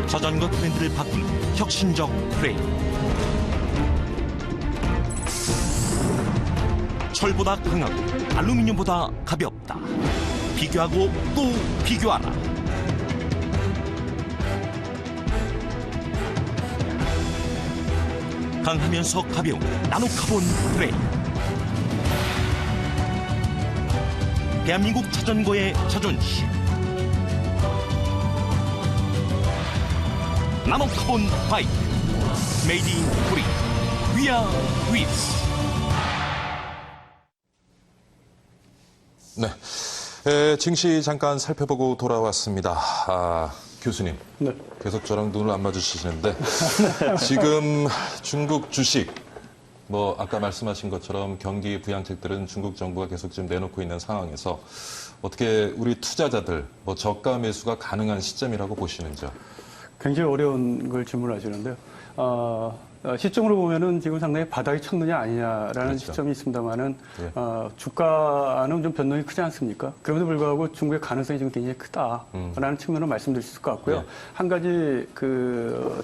자전거 트렌드를 바꾸는 혁신적 프레임 철보다 강하고 알루미늄보다 가볍다. 비교하고 또 비교하라. 강하면서 가벼운 나노카본 프레임. 대한민국 자전거의 자존심. 나노카본 파이프. 메이드 인 코리아. 위아 위스. 네. 증시 잠깐 살펴보고 돌아왔습니다. 교수님. 네. 계속 저랑 눈을 안 마주치시는데 지금 중국 주식 아까 말씀하신 것처럼 경기 부양책들은 중국 정부가 계속 지금 내놓고 있는 상황에서 어떻게 우리 투자자들 저가 매수가 가능한 시점이라고 보시는지요? 굉장히 어려운 걸 질문하시는데요. 시점으로 보면은 지금 상당히 바닥이 쳤느냐 아니냐라는 그렇죠. 시점이 있습니다만은 예. 주가는 좀 변동이 크지 않습니까? 그럼에도 불구하고 중국의 가능성이 지금 굉장히 크다라는 측면으로 말씀드릴 수 있을 것 같고요. 예. 한 가지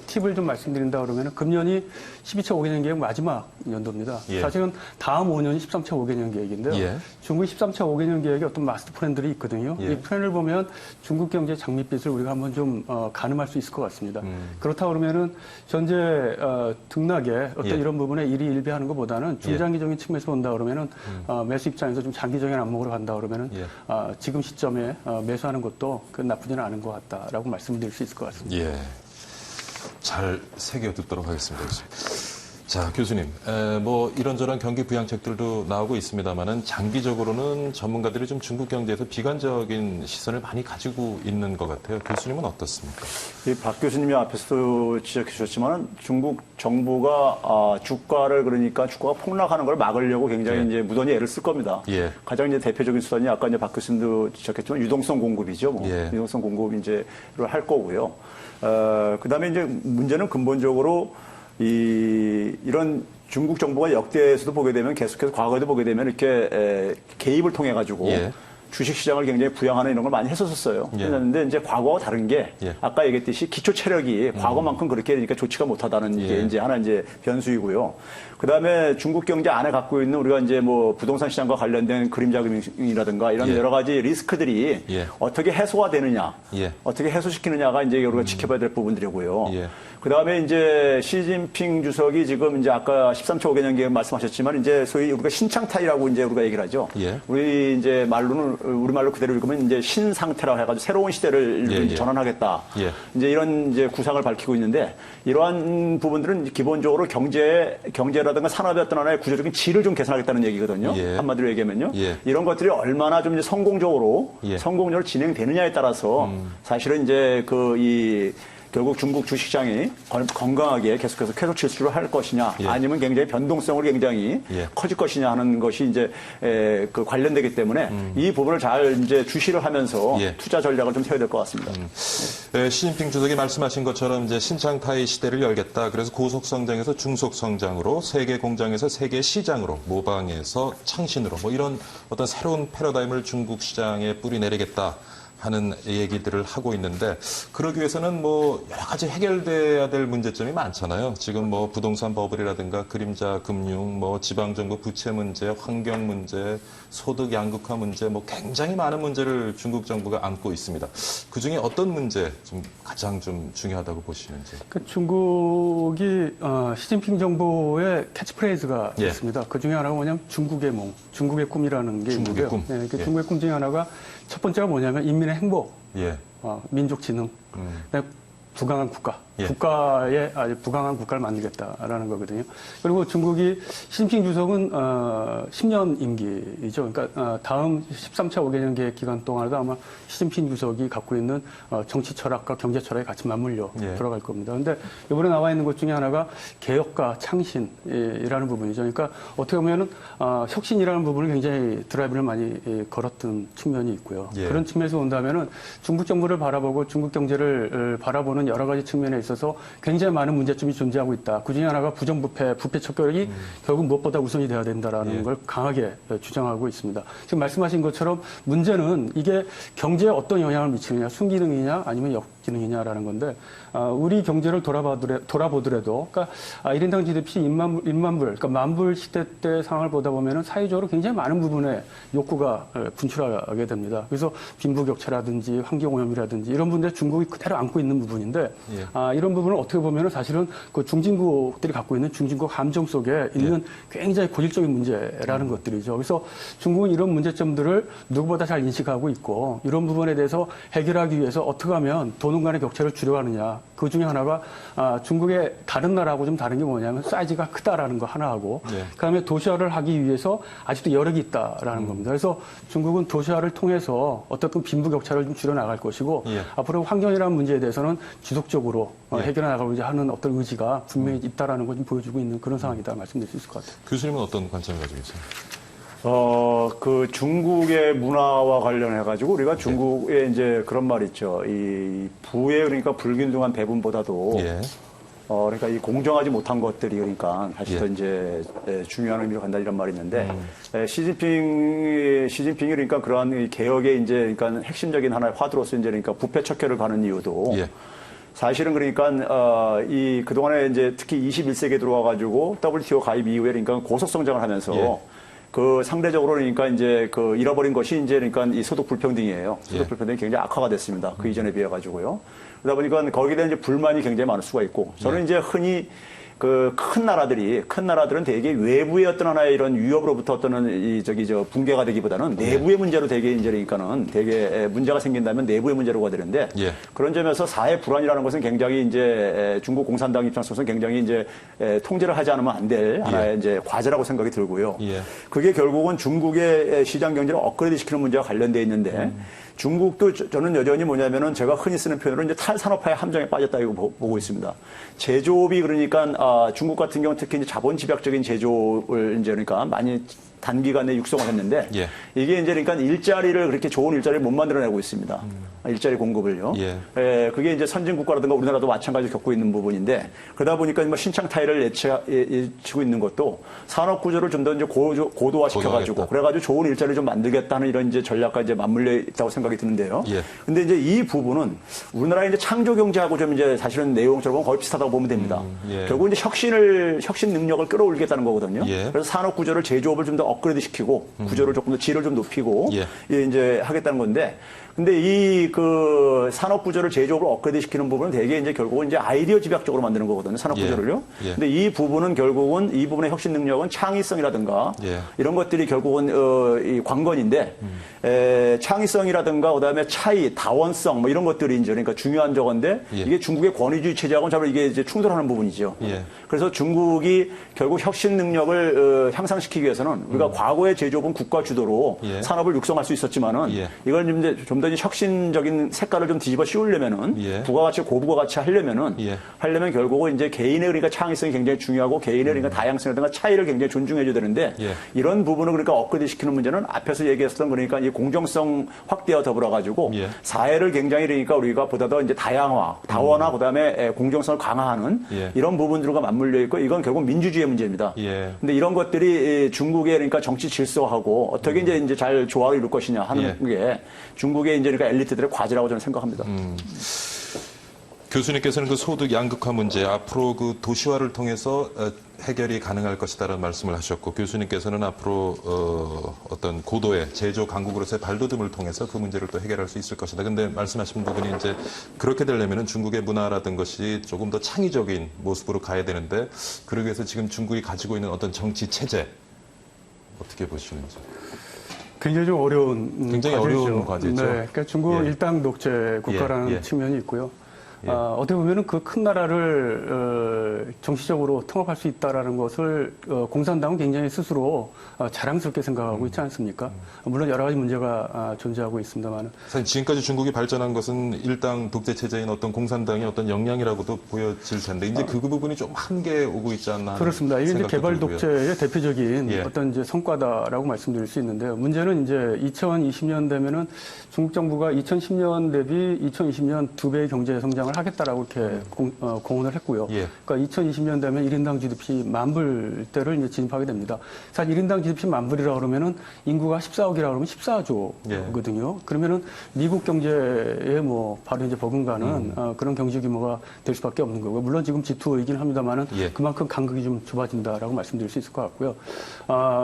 팁을 좀 말씀드린다 그러면은 금년이 12차 5개년 계획 마지막 연도입니다. 예. 사실은 다음 5년이 13차 5개년 계획인데요. 예. 중국의 13차 5개년 계획에 어떤 마스터 플랜들이 있거든요. 예. 이 플랜을 보면 중국 경제 장밋빛을 우리가 한번 좀 가늠할 수 있을 것 같습니다. 그렇다 그러면은 현재 등락에 어떤 예. 이런 부분에 일희일비하는 것보다는 중장기적인 측면에서 본다 그러면은 매수 입장에서 좀 장기적인 안목으로 간다 그러면은 예. 지금 시점에 매수하는 것도 나쁘지는 않은 것 같다라고 말씀드릴 수 있을 것 같습니다. 예. 잘 새겨 듣도록 하겠습니다. 교수님. 자, 교수님, 이런저런 경기 부양책들도 나오고 있습니다만은 장기적으로는 전문가들이 좀 중국 경제에서 비관적인 시선을 많이 가지고 있는 것 같아요. 교수님은 어떻습니까? 박 교수님이 앞에서도 지적해 주셨지만 중국 정부가 주가를 그러니까 주가가 폭락하는 걸 막으려고 굉장히 예. 이제 무던히 애를 쓸 겁니다. 예. 가장 이제 대표적인 수단이 아까 이제 박 교수님도 지적했지만 유동성 공급이죠. 예. 유동성 공급 이제를 할 거고요. 그다음에 이제 문제는 근본적으로 이런 중국 정부가 역대에서도 보게 되면 계속해서 과거에도 보게 되면 이렇게 개입을 통해 가지고 예. 주식 시장을 굉장히 부양하는 이런 걸 많이 했었어요. 예. 했는데 이제 과거와 다른 게 예. 아까 얘기했듯이 기초 체력이 과거만큼 그렇게 그러니까 좋지가 못하다는 게 예. 이제 하나 이제 변수이고요. 그다음에 중국 경제 안에 갖고 있는 우리가 이제 부동산 시장과 관련된 그림자 금융이라든가 이런 예. 여러 가지 리스크들이 예. 어떻게 해소가 되느냐, 예. 어떻게 해소시키느냐가 이제 우리가 지켜봐야 될 부분들이고요. 예. 그다음에 이제 시진핑 주석이 지금 이제 아까 13차 5개년 계획 말씀하셨지만 이제 소위 우리가 신창타이라고 이제 우리가 얘기를 하죠. 예. 우리 이제 우리말로 그대로 읽으면 이제 신상태라고 해가지고 새로운 시대를 예, 예. 전환하겠다. 예. 이제 이런 이제 구상을 밝히고 있는데 이러한 부분들은 기본적으로 경제라든가 산업의 어떤 하나의 구조적인 질을 좀 개선하겠다는 얘기거든요. 예. 한마디로 얘기하면요. 예. 이런 것들이 얼마나 좀 이제 성공적으로 예. 진행되느냐에 따라서 사실은 이제 결국 중국 주식시장이 건강하게 계속해서 쾌속 질주를 할 것이냐, 예. 아니면 굉장히 변동성으로 굉장히 예. 커질 것이냐 하는 것이 이제 관련되기 때문에 이 부분을 잘 이제 주시를 하면서 예. 투자 전략을 좀 세워야 될 것 같습니다. 시진핑 주석이 말씀하신 것처럼 이제 신창타이 시대를 열겠다. 그래서 고속 성장에서 중속 성장으로 세계 공장에서 세계 시장으로 모방에서 창신으로 이런 어떤 새로운 패러다임을 중국 시장에 뿌리내리겠다. 하는 얘기들을 하고 있는데 그러기 위해서는 여러 가지 해결돼야 될 문제점이 많잖아요. 지금 부동산 버블이라든가 그림자 금융, 지방정부 부채 문제, 환경 문제, 소득 양극화 문제, 굉장히 많은 문제를 중국 정부가 안고 있습니다. 그 중에 어떤 문제 가장 중요하다고 보시는지? 중국이 시진핑 정부의 캐치프레이즈가 예. 있습니다. 그 중에 하나가 뭐냐면 중국의夢, 중국의 꿈이라는 게 중국의 있는데요. 꿈. 네, 예. 중국의 꿈 중에 하나가 첫 번째가 뭐냐면 인민의 행복, 예. 민족 진흥, 그다음에 부강한 국가, 예. 국가에 아주 부강한 국가를 만들겠다라는 거거든요. 그리고 중국이 시진핑 주석은 10년 임기이죠. 그러니까 다음 13차 5개년 계획 기간 동안에도 아마 시진핑 주석이 갖고 있는 정치 철학과 경제 철학이 같이 맞물려 예. 들어갈 겁니다. 그런데 이번에 나와 있는 것 중에 하나가 개혁과 창신이라는 부분이죠. 그러니까 어떻게 보면은 혁신이라는 부분을 굉장히 드라이브를 많이 걸었던 측면이 있고요. 예. 그런 측면에서 본다면은 중국 정부를 바라보고 중국 경제를 바라보는 여러 가지 측면에 있어서 굉장히 많은 문제점이 존재하고 있다. 그중에 하나가 부정부패, 부패 척결이 결국 무엇보다 우선이 돼야 된다라는 예. 걸 강하게 주장하고 있습니다. 지금 말씀하신 것처럼 문제는 이게 경제에 어떤 영향을 미치느냐, 순기능이냐 아니면 역기능이냐라는 건데 우리 경제를 돌아보더라도 그러니까 1인당 GDP 1만 불, 그러니까 만불 시대 때 상황을 보다 보면은 사회적으로 굉장히 많은 부분에 욕구가 분출하게 됩니다. 그래서 빈부격차라든지 환경오염이라든지 이런 분들 중국이 그대로 안고 있는 부분인데 예. 이런 부분을 어떻게 보면은 사실은 그 중진국들이 갖고 있는 중진국 함정 속에 있는 굉장히 고질적인 문제라는 것들이죠. 그래서 중국은 이런 문제점들을 누구보다 잘 인식하고 있고 이런 부분에 대해서 해결하기 위해서 어떻게 하면 돈 도농 간의 격차를 줄여가느냐. 그 중에 하나가 중국의 다른 나라하고 좀 다른 게 뭐냐면 사이즈가 크다라는 거 하나하고 예. 그다음에 도시화를 하기 위해서 아직도 여력이 있다라는 겁니다. 그래서 중국은 도시화를 통해서 어떻든 빈부 격차를 좀 줄여나갈 것이고 예. 앞으로 환경이라는 문제에 대해서는 지속적으로 예. 해결해 나가고자 하는 어떤 의지가 분명히 있다라는 걸 좀 보여주고 있는 그런 상황이다 말씀드릴 수 있을 것 같아요. 교수님은 어떤 관점을 가지고 계세요? 그 중국의 문화와 관련해가지고 우리가 중국에 이제 그런 말 있죠. 이 부의 그러니까 불균등한 배분보다도 예. 그러니까 이 공정하지 못한 것들이 그러니까 사실 더 예. 이제 중요한 의미로 간다 이런 말이 있는데 시진핑이 그러니까 그러한 이 개혁의 이제 그러니까 핵심적인 하나의 화두로서 이제 그러니까 부패척결을 가는 이유도 예. 사실은 그러니까 이 그동안에 이제 특히 21세기에 들어와가지고 WTO 가입 이후에 그러니까 고속 성장을 하면서 예. 그 상대적으로 그러니까 이제 그 잃어버린 것이 이제 그러니까 이 소득 불평등이에요. 소득 예. 불평등이 굉장히 악화가 됐습니다. 그 이전에 비해 가지고요. 그러다 보니까 거기에 대한 이제 불만이 굉장히 많을 수가 있고 저는 예. 이제 흔히 그 큰 나라들은 대개 외부의 어떤 하나의 이런 위협으로부터 어떤 이 붕괴가 되기보다는 내부의 문제로 대개 이제 그러니까는 대개 문제가 생긴다면 내부의 문제로가 되는데 예. 그런 점에서 사회 불안이라는 것은 굉장히 이제 중국 공산당 입장에서는 굉장히 이제 통제를 하지 않으면 안 될 하나의 이제 과제라고 생각이 들고요. 예. 그게 결국은 중국의 시장 경제를 업그레이드 시키는 문제와 관련돼 있는데 중국도 저는 여전히 뭐냐면은 제가 흔히 쓰는 표현으로 이제 탈산업화의 함정에 빠졌다 이거 보고 있습니다. 제조업이 그러니까 중국 같은 경우 특히 이제 자본 집약적인 제조업을 이제 그러니까 많이 단기간에 육성을 했는데 예. 이게 이제 그러니까 일자리를 그렇게 좋은 일자리를 못 만들어내고 있습니다. 일자리 공급을요. 예. 그게 이제 선진 국가라든가 우리나라도 마찬가지로 겪고 있는 부분인데 그러다 보니까 뭐 신창 타일을 예치고 있는 것도 산업 구조를 좀 더 이제 고도화시켜가지고 그래가지고 좋은 일자리를 좀 만들겠다는 이런 이제 전략과 이제 맞물려 있다고 생각이 드는데요. 예. 근데 이제 이 부분은 우리나라의 이제 창조 경제하고 좀 이제 사실은 내용적으로 거의 비슷하다고 보면 됩니다. 예. 결국 이제 혁신 능력을 끌어올리겠다는 거거든요. 예. 그래서 산업 구조를 제조업을 좀 더 업그레이드 시키고 구조를 조금 더 질을 좀 높이고 예. 이제 하겠다는 건데 근데 이 그 산업 구조를 제조업을 업그레이드 시키는 부분은 대개 이제 결국은 이제 아이디어 집약적으로 만드는 거거든요. 산업 예. 구조를요. 예. 근데 이 부분은 결국은 이 부분의 혁신 능력은 창의성이라든가 예. 이런 것들이 결국은 이 관건인데 창의성이라든가 그다음에 차이, 다원성 뭐 이런 것들이 이제 그러니까 중요한 저건데 예. 이게 중국의 권위주의 체제하고는 잘 이게 이제 충돌하는 부분이죠. 예. 그래서 중국이 결국 혁신 능력을 향상시키기 위해서는 우리가 과거의 제조업은 국가 주도로 예. 산업을 육성할 수 있었지만은 예. 이걸 좀 더 혁신적인 색깔을 좀 뒤집어 씌우려면은 예. 부가가치, 고부가가치 하려면은 예. 결국은 이제 개인의 그러니까 창의성이 굉장히 중요하고 개인의 그러니까 다양성이라든가 차이를 굉장히 존중해줘야 되는데 예. 이런 부분을 그러니까 업그레이드 시키는 문제는 앞에서 얘기했었던 그러니까 이 공정성 확대와 더불어 가지고 예. 사회를 굉장히 그러니까 우리가 보다 더 이제 다원화 그다음에 공정성을 강화하는 예. 이런 부분들과 맞물려 있고 이건 결국 민주주의의 문제입니다. 예. 근데 이런 것들이 중국의 그러니까 정치 질서하고 어떻게 이제 잘 조화를 이룰 것이냐 하는 게 중국의 이제 그러니까 엘리트들의 과제라고 저는 생각합니다. 교수님께서는 그 소득 양극화 문제 앞으로 그 도시화를 통해서 해결이 가능할 것이다라는 말씀을 하셨고 교수님께서는 앞으로 어떤 고도의 제조 강국으로서의 발돋움을 통해서 그 문제를 또 해결할 수 있을 것이다. 근데 말씀하신 부분이 이제 그렇게 되려면은 중국의 문화라든 것이 조금 더 창의적인 모습으로 가야 되는데 그러기 위해서 지금 중국이 가지고 있는 어떤 정치 체제 어떻게 보시는지. 굉장히 좀 어려운 굉장히 과제죠. 어려운 과제죠. 네, 그러니까 중국은 예. 일당 독재 국가라는 예. 측면이 있고요. 예. 어떻게 보면은 그 큰 나라를 정치적으로 통합할 수 있다라는 것을 공산당은 굉장히 스스로 자랑스럽게 생각하고 있지 않습니까? 물론 여러 가지 문제가 존재하고 있습니다만. 사실 지금까지 중국이 발전한 것은 일당 독재 체제인 어떤 공산당의 어떤 역량이라고도 보여질 텐데 이제 그 부분이 좀 한계에 오고 있지 않나 하는 그렇습니다. 이게 이제 생각도 개발 들고요. 독재의 대표적인 예. 어떤 이제 성과다라고 말씀드릴 수 있는데요. 문제는 이제 2020년 되면은 중국 정부가 2010년 대비 2020년 2배의 경제 성장을 하겠다라고 이렇게 공언을 했고요. 예. 그러니까 2020년 되면 1인당 GDP 10,000불대를 이제 진입하게 됩니다. 사실 1인당 GDP 10,000불이라고 그러면은 인구가 14억이라고 그러면 14조거든요. 예. 그러면은 미국 경제에 뭐 바로 이제 버금가는 그런 경제 규모가 될 수밖에 없는 거고요. 물론 지금 G2이긴 합니다만은 예. 그만큼 간극이 좀 좁아진다라고 말씀드릴 수 있을 것 같고요.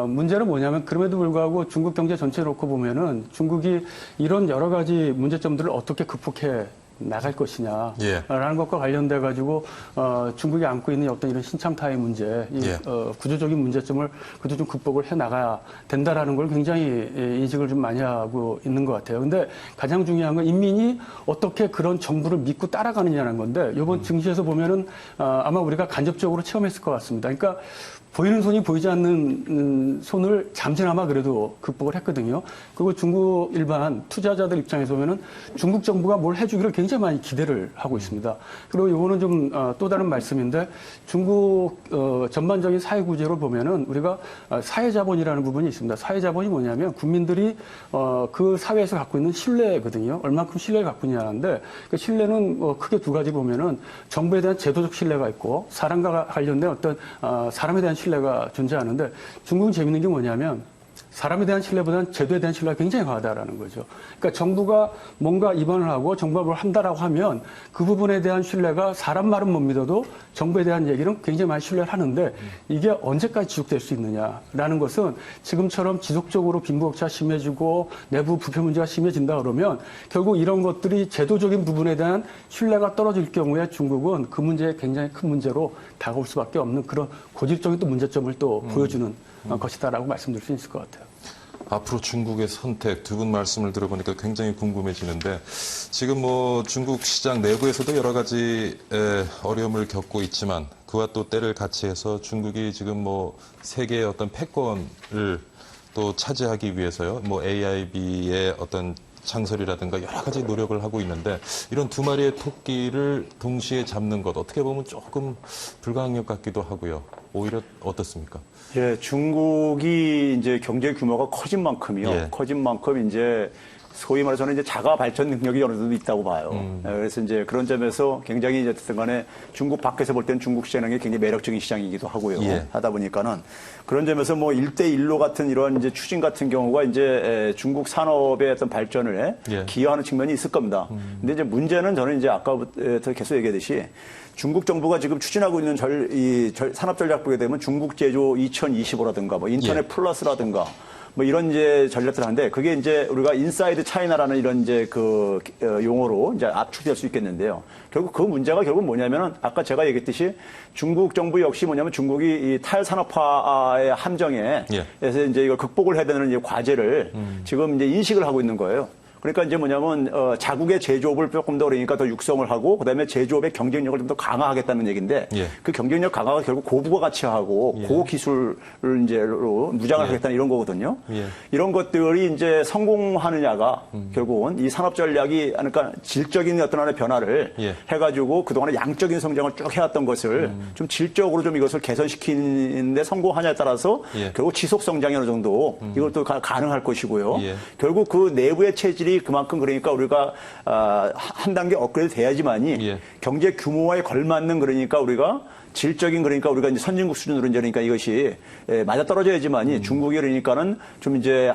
문제는 뭐냐면 그럼에도 불구하고 중국 경제 전체를 놓고 보면은 중국이 이런 여러 가지 문제점들을 어떻게 극복해 나갈 것이냐라는 예. 것과 관련돼 가지고 중국이 안고 있는 어떤 이런 신창타의 문제, 예. 구조적인 문제점을 그래도 좀 극복을 해 나가야 된다라는 걸 굉장히 인식을 좀 많이 하고 있는 것 같아요. 근데 가장 중요한 건 인민이 어떻게 그런 정부를 믿고 따라가느냐는 건데 이번 증시에서 보면은 아마 우리가 간접적으로 체험했을 것 같습니다. 그러니까 보이는 손이 보이지 않는 손을 잠시나마 그래도 극복을 했거든요. 그리고 중국 일반 투자자들 입장에서 보면은 중국 정부가 뭘 해주기를 굉장히 많이 기대를 하고 있습니다. 그리고 이거는 좀 또 다른 말씀인데 중국 전반적인 사회 구조를 보면은 우리가 사회자본이라는 부분이 있습니다. 사회자본이 뭐냐면 국민들이 그 사회에서 갖고 있는 신뢰거든요. 얼만큼 신뢰를 갖고 있냐는데 그 신뢰는 크게 두 가지 보면은 정부에 대한 제도적 신뢰가 있고 사람과 관련된 어떤 사람에 대한 신뢰가 존재하는데 중국은 재밌는 게 뭐냐면 사람에 대한 신뢰보다는 제도에 대한 신뢰가 굉장히 강하다라는 거죠. 그러니까 정부가 뭔가 입안을 하고 정부가 뭘 한다라고 하면 그 부분에 대한 신뢰가 사람 말은 못 믿어도 정부에 대한 얘기는 굉장히 많이 신뢰를 하는데 이게 언제까지 지속될 수 있느냐라는 것은 지금처럼 지속적으로 빈부격차가 심해지고 내부 부패 문제가 심해진다 그러면 결국 이런 것들이 제도적인 부분에 대한 신뢰가 떨어질 경우에 중국은 그 문제에 굉장히 큰 문제로 다가올 수밖에 없는 그런 고질적인 또 문제점을 또 보여주는 것이다라고 말씀드릴 수 있을 것 같아요. 앞으로 중국의 선택 두 분 말씀을 들어보니까 굉장히 궁금해지는데 지금 뭐 중국 시장 내부에서도 여러 가지 어려움을 겪고 있지만 그와 또 때를 같이 해서 중국이 지금 뭐 세계의 어떤 패권을 또 차지하기 위해서요. 뭐 AIB의 어떤 창설이라든가 여러 가지 노력을 하고 있는데 이런 두 마리의 토끼를 동시에 잡는 것 어떻게 보면 조금 불가항력 같기도 하고요. 오히려 어떻습니까? 예, 중국이 이제 경제 규모가 커진 만큼이요. 예. 커진 만큼 이제 소위 말해서 저는 이제 자가 발전 능력이 어느 정도 있다고 봐요. 그래서 이제 그런 점에서 굉장히 이제 어쨌든 간에 중국 밖에서 볼 때는 중국 시장이 굉장히 매력적인 시장이기도 하고요. 예. 하다 보니까는 그런 점에서 뭐 1대1로 같은 이런 이제 추진 같은 경우가 이제 중국 산업의 어떤 발전을 예. 기여하는 측면이 있을 겁니다. 근데 이제 문제는 저는 이제 아까부터 계속 얘기했듯이 중국 정부가 지금 추진하고 있는 산업 전략 보게 되면 중국 제조 2025라든가 뭐 인터넷 예. 플러스라든가 뭐 이런 이제 전략들을 하는데 그게 이제 우리가 인사이드 차이나라는 이런 이제 그 용어로 이제 압축될 수 있겠는데요. 결국 그 문제가 결국 뭐냐면은 아까 제가 얘기했듯이 중국 정부 역시 뭐냐면 중국이 이 탈산업화의 함정에서 이제 이걸 극복을 해야 되는 이제 과제를 지금 이제 인식을 하고 있는 거예요. 그러니까 이제 뭐냐면 자국의 제조업을 조금 더 그러니까 더 육성을 하고 그다음에 제조업의 경쟁력을 좀 더 강화하겠다는 얘기인데 예. 그 경쟁력 강화가 결국 고부가 가치화하고 고기술을 이제로 무장을 하겠다는 이런 거거든요. 예. 이런 것들이 이제 성공하느냐가 결국은 이 산업 전략이 그러니까 질적인 어떤 하나의 변화를 해가지고 그동안에 양적인 성장을 쭉 해왔던 것을 좀 질적으로 좀 이것을 개선시키는데 성공하냐에 따라서 결국 지속 성장이 어느 정도 이걸 또 가능할 것이고요. 결국 그 내부의 체질이 그만큼 그러니까 우리가 한 단계 업그레이드 돼야지만이 경제 규모에 걸맞는 그러니까 우리가 질적인 그러니까 우리가 이제 선진국 수준으로 이제 그러니까 이것이 맞아 떨어져야지만이 중국이 그러니까는 좀 이제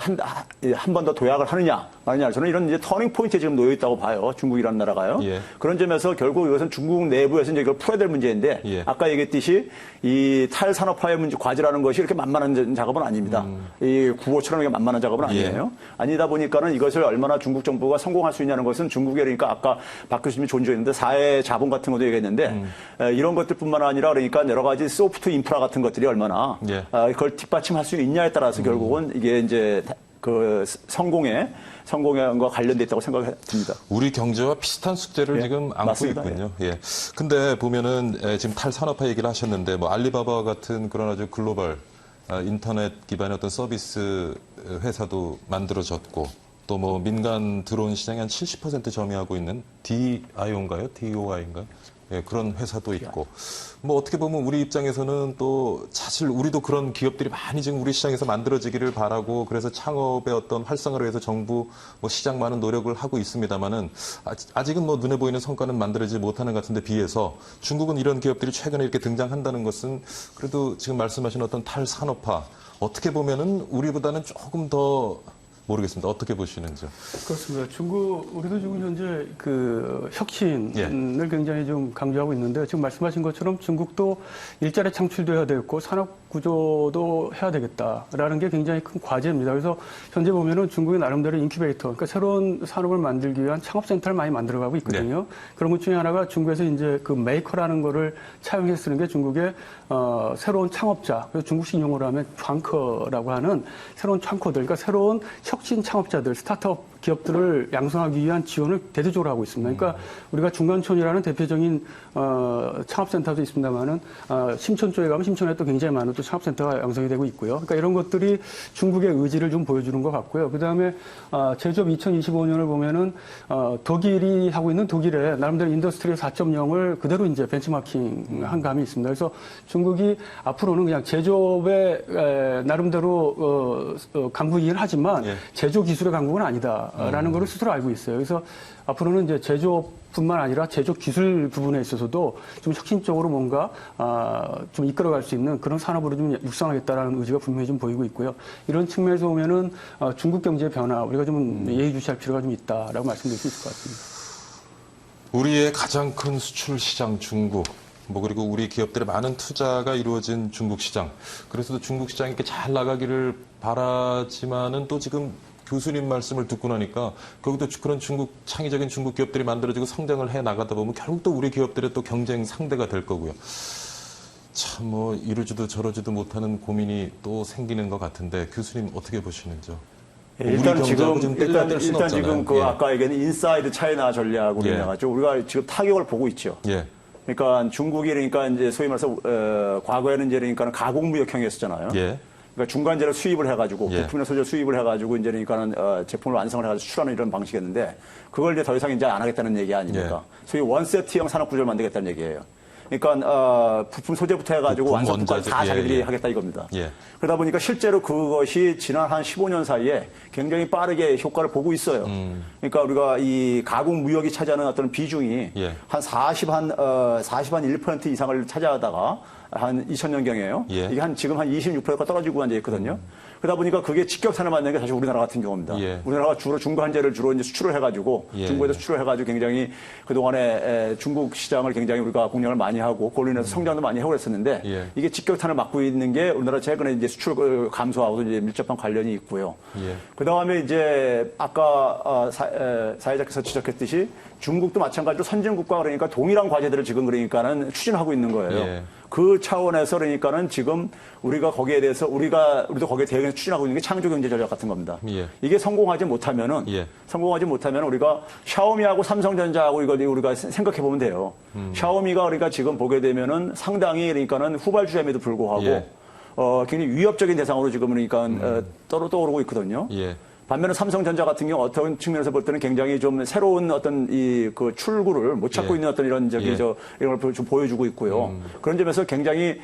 한 번 더 도약을 하느냐 마느냐 저는 이런 이제 터닝 포인트에 지금 놓여 있다고 봐요. 중국이라는 나라가요. 그런 점에서 결국 이것은 중국 내부에서 이제 이걸 풀어야 될 문제인데 아까 얘기했듯이 이 탈산업화의 문제 과제라는 것이 이렇게 만만한 작업은 아닙니다. 이 구호처럼 이렇게 만만한 작업은 아니에요. 아니다 보니까는 이것을 얼마나 중국 정부가 성공할 수 있냐는 것은 중국에 그러니까 아까 박 교수님이 존중했는데 사회 자본 같은 것도 얘기했는데 이런 것들뿐만 아니라 그러니까 여러 가지 소프트 인프라 같은 것들이 얼마나 그걸 뒷받침할 수 있냐에 따라서 결국은 이게 이제 그 성공과 관련돼 있다고 생각이 듭니다. 우리 경제와 비슷한 숙제를 지금 안고 맞습니다. 있군요. 근데 보면은 지금 탈산업화 얘기를 하셨는데 뭐 알리바바 같은 그런 아주 글로벌 인터넷 기반의 어떤 서비스 회사도 만들어졌고 또 뭐 민간 드론 시장의 한 70% 점유하고 있는 DIO인가요? DOI인가요? 그런 회사도 있고 뭐 어떻게 보면 우리 입장에서는 또 사실 우리도 그런 기업들이 많이 지금 우리 시장에서 만들어지기를 바라고 그래서 창업의 어떤 활성화를 위해서 정부 뭐 시장 많은 노력을 하고 있습니다만은 아직은 뭐 눈에 보이는 성과는 만들어지지 못하는 것 같은데 비해서 중국은 이런 기업들이 최근에 이렇게 등장한다는 것은 그래도 지금 말씀하신 어떤 탈산업화 어떻게 보면은 우리보다는 조금 더 모르겠습니다. 어떻게 보시는지요? 그렇습니다. 우리도 지금 현재 그 혁신을 예. 굉장히 좀 강조하고 있는데 지금 말씀하신 것처럼 중국도 일자리 창출도 해야 되겠고 산업 구조도 해야 되겠다라는 게 굉장히 큰 과제입니다. 그래서 현재 보면은 중국이 나름대로 인큐베이터, 그러니까 새로운 산업을 만들기 위한 창업센터를 많이 만들어가고 있거든요. 그런 것 중에 하나가 중국에서 이제 그 메이커라는 거를 차용해 쓰는 게 중국의 새로운 창업자, 그래서 중국식 용어로 하면 창커라고 하는 새로운 창커들, 그러니까 새로운 혁신 창업자들, 스타트업 기업들을 양성하기 위한 지원을 대대적으로 하고 있습니다. 그러니까 우리가 중간촌이라는 대표적인 창업센터도 있습니다만은 심천 쪽에 가면 심천에 또 굉장히 많은 또 창업센터가 양성이 되고 있고요. 그러니까 이런 것들이 중국의 의지를 좀 보여주는 것 같고요. 그다음에 제조업 2025년을 보면은 독일이 하고 있는 독일의 나름대로 인더스트리 4.0을 그대로 이제 벤치마킹한 감이 있습니다. 그래서 중국이 앞으로는 그냥 제조업에 나름대로 강국이긴 하지만 제조 기술의 강국은 아니다라는 것을 스스로 알고 있어요. 그래서 앞으로는 이제 제조업뿐만 아니라 제조 기술 부분에 있어서도 좀 혁신적으로 뭔가 좀 이끌어갈 수 있는 그런 산업으로 좀 육성하겠다라는 의지가 분명히 좀 보이고 있고요. 이런 측면에서 보면은 중국 경제의 변화 우리가 좀 예의주시할 필요가 좀 있다라고 말씀드릴 수 있을 것 같습니다. 우리의 가장 큰 수출 시장 중국, 그리고 우리 기업들의 많은 투자가 이루어진 중국 시장. 그래서도 중국 시장이 이렇게 잘 나가기를 바라지만은 또 지금 교수님 말씀을 듣고 나니까 거기도 그런 창의적인 중국 기업들이 만들어지고 성장을 해 나가다 보면 결국 또 우리 기업들의 또 경쟁 상대가 될 거고요. 참 이러지도 저러지도 못하는 고민이 또 생기는 것 같은데 교수님 어떻게 보시는지요? 일단 지금 일단 지금 아까 얘기한 인사이드 차이나 전략으로 인해가지고 우리가 지금 타격을 보고 있죠. 그러니까 중국이 그러니까 이제 소위 말해서 과거에는 이제 그러니까 가공무역형이었잖아요. 그러니까 중간재를 수입을 해가지고 부품이나 소재 수입을 해가지고 이제 그러니까는 제품을 완성을 해가지고 수출하는 이런 방식이었는데 그걸 이제 더 이상 이제 안 하겠다는 얘기 아닙니까? 소위 원세트형 산업 구조를 만들겠다는 얘기예요. 그러니까 부품 소재부터 해가지고 완성까지 다 자기들이 하겠다 이겁니다. 그러다 보니까 실제로 그것이 지난 한 15년 사이에 굉장히 빠르게 효과를 보고 있어요. 그러니까 우리가 이 가공 무역이 차지하는 어떤 비중이 한 1% 이상을 차지하다가 한 2000년경이에요. 이게 지금 한 26%가 떨어지고 앉아 있거든요. 그러다 보니까 그게 직격탄을 맞는 게 사실 우리나라 같은 경우입니다. 우리나라가 주로 중간재를 주로 이제 수출을 해가지고 중국에서 수출을 해가지고 굉장히 그동안에 중국 시장을 굉장히 우리가 공략을 많이 하고 그걸로 인해서 성장도 많이 하고 그랬었는데 이게 직격탄을 맞고 있는 게 우리나라 최근에 이제 수출 감소하고도 이제 밀접한 관련이 있고요. 그 다음에 이제 아까 사회자께서 지적했듯이 중국도 마찬가지로 선진국과 그러니까 동일한 과제들을 지금 그러니까는 추진하고 있는 거예요. 그 차원에서 그러니까는 지금 우리가 거기에 대해서 우리도 거기에 대응해서 추진하고 있는 게 창조 경제 전략 같은 겁니다. 이게 성공하지 못하면은 우리가 샤오미하고 삼성전자하고 이걸 우리가 생각해 보면 돼요. 샤오미가 그러니까 지금 보게 되면은 상당히 그러니까는 후발주자임에도 불구하고 굉장히 위협적인 대상으로 지금 그러니까 떠오르고 있거든요. 반면에 삼성전자 같은 경우 어떤 측면에서 볼 때는 굉장히 좀 새로운 어떤 그 출구를 못 찾고 있는 어떤 이런 이런 걸 좀 보여주고 있고요. 그런 점에서 굉장히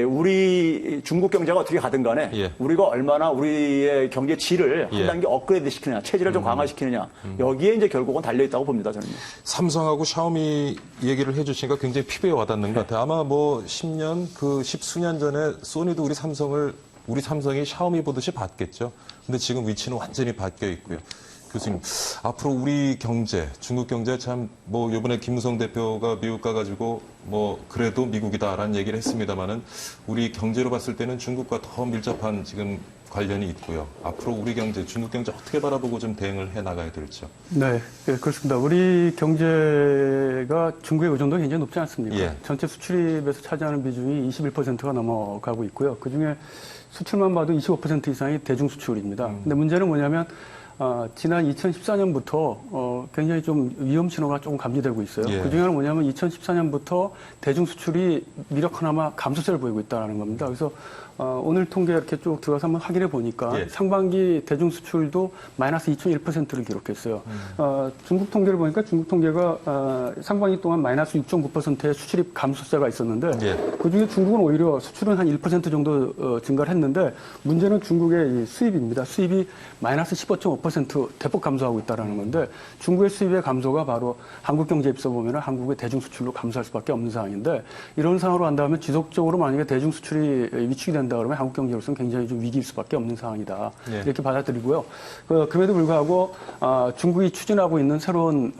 우리 중국 경제가 어떻게 가든 간에 우리가 얼마나 우리의 경제 질을 한 단계 업그레이드 시키느냐, 체질을 좀 강화시키느냐 여기에 이제 결국은 달려 있다고 봅니다, 저는. 삼성하고 샤오미 얘기를 해주시니까 굉장히 피부에 와닿는 것 같아요. 아마 10년, 십수년 전에 소니도 우리 삼성이 샤오미 보듯이 봤겠죠. 근데 지금 위치는 완전히 바뀌어 있고요. 교수님, 앞으로 우리 경제, 중국 경제 참, 요번에 김무성 대표가 미국 가가지고, 그래도 미국이다라는 얘기를 했습니다만은, 우리 경제로 봤을 때는 중국과 더 밀접한 지금 관련이 있고요. 앞으로 우리 경제, 중국 경제 어떻게 바라보고 좀 대응을 해 나가야 될지요? 네, 그렇습니다. 우리 경제가 중국의 의존도가 굉장히 높지 않습니까? 전체 수출입에서 차지하는 비중이 21%가 넘어가고 있고요. 그중에 수출만 봐도 25% 이상이 대중 수출입니다. 근데 문제는 뭐냐면 지난 2014년부터 굉장히 좀 위험 신호가 조금 감지되고 있어요. 그중에 하나는 뭐냐면 2014년부터 대중 수출이 미력하나마 감소세를 보이고 있다는 겁니다. 그래서 오늘 통계 이렇게 쭉 들어가서 한번 확인해 보니까 상반기 대중 수출도 마이너스 2.1%를 기록했어요. 중국 통계를 보니까 중국 통계가 상반기 동안 마이너스 6.9%의 수출입 감소세가 있었는데 그중에 중국은 오히려 수출은 한 1% 정도 증가를 했는데 문제는 중국의 이 수입입니다. 수입이 마이너스 15.5% 대폭 감소하고 있다는 건데 중국의 수입의 감소가 바로 한국 경제에 입서 보면 한국의 대중 수출로 감소할 수밖에 없는 상황인데 이런 상황으로 간다면 지속적으로 만약에 대중 수출이 위축이 된다면 된다 그러면 한국 경제로서는 굉장히 좀 위기일 수밖에 없는 상황이다. 예. 이렇게 받아들이고요. 그럼에도 불구하고 중국이 추진하고 있는 새로운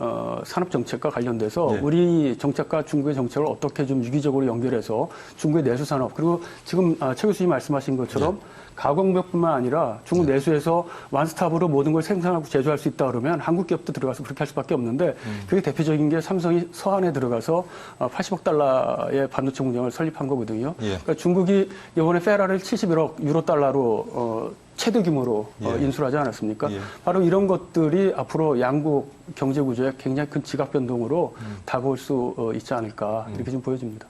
산업 정책과 관련돼서 예. 우리 정책과 중국의 정책을 어떻게 좀 유기적으로 연결해서 중국의 내수 산업 그리고 지금 최 교수님 말씀하신 것처럼 가공법뿐만 아니라 중국 내수에서 완스톱으로 모든 걸 생산하고 제조할 수 있다 그러면 한국 기업도 들어가서 그렇게 할 수밖에 없는데 그게 대표적인 게 삼성이 서한에 들어가서 80억 달러의 반도체 공장을 설립한 거거든요. 예. 그러니까 중국이 이번에 페라를 71억 유로 달러로 최대 규모로 인수를 하지 않았습니까? 예. 바로 이런 것들이 앞으로 양국 경제 구조에 굉장히 큰 지각 변동으로 다가올 수 있지 않을까 이렇게 좀 보여집니다.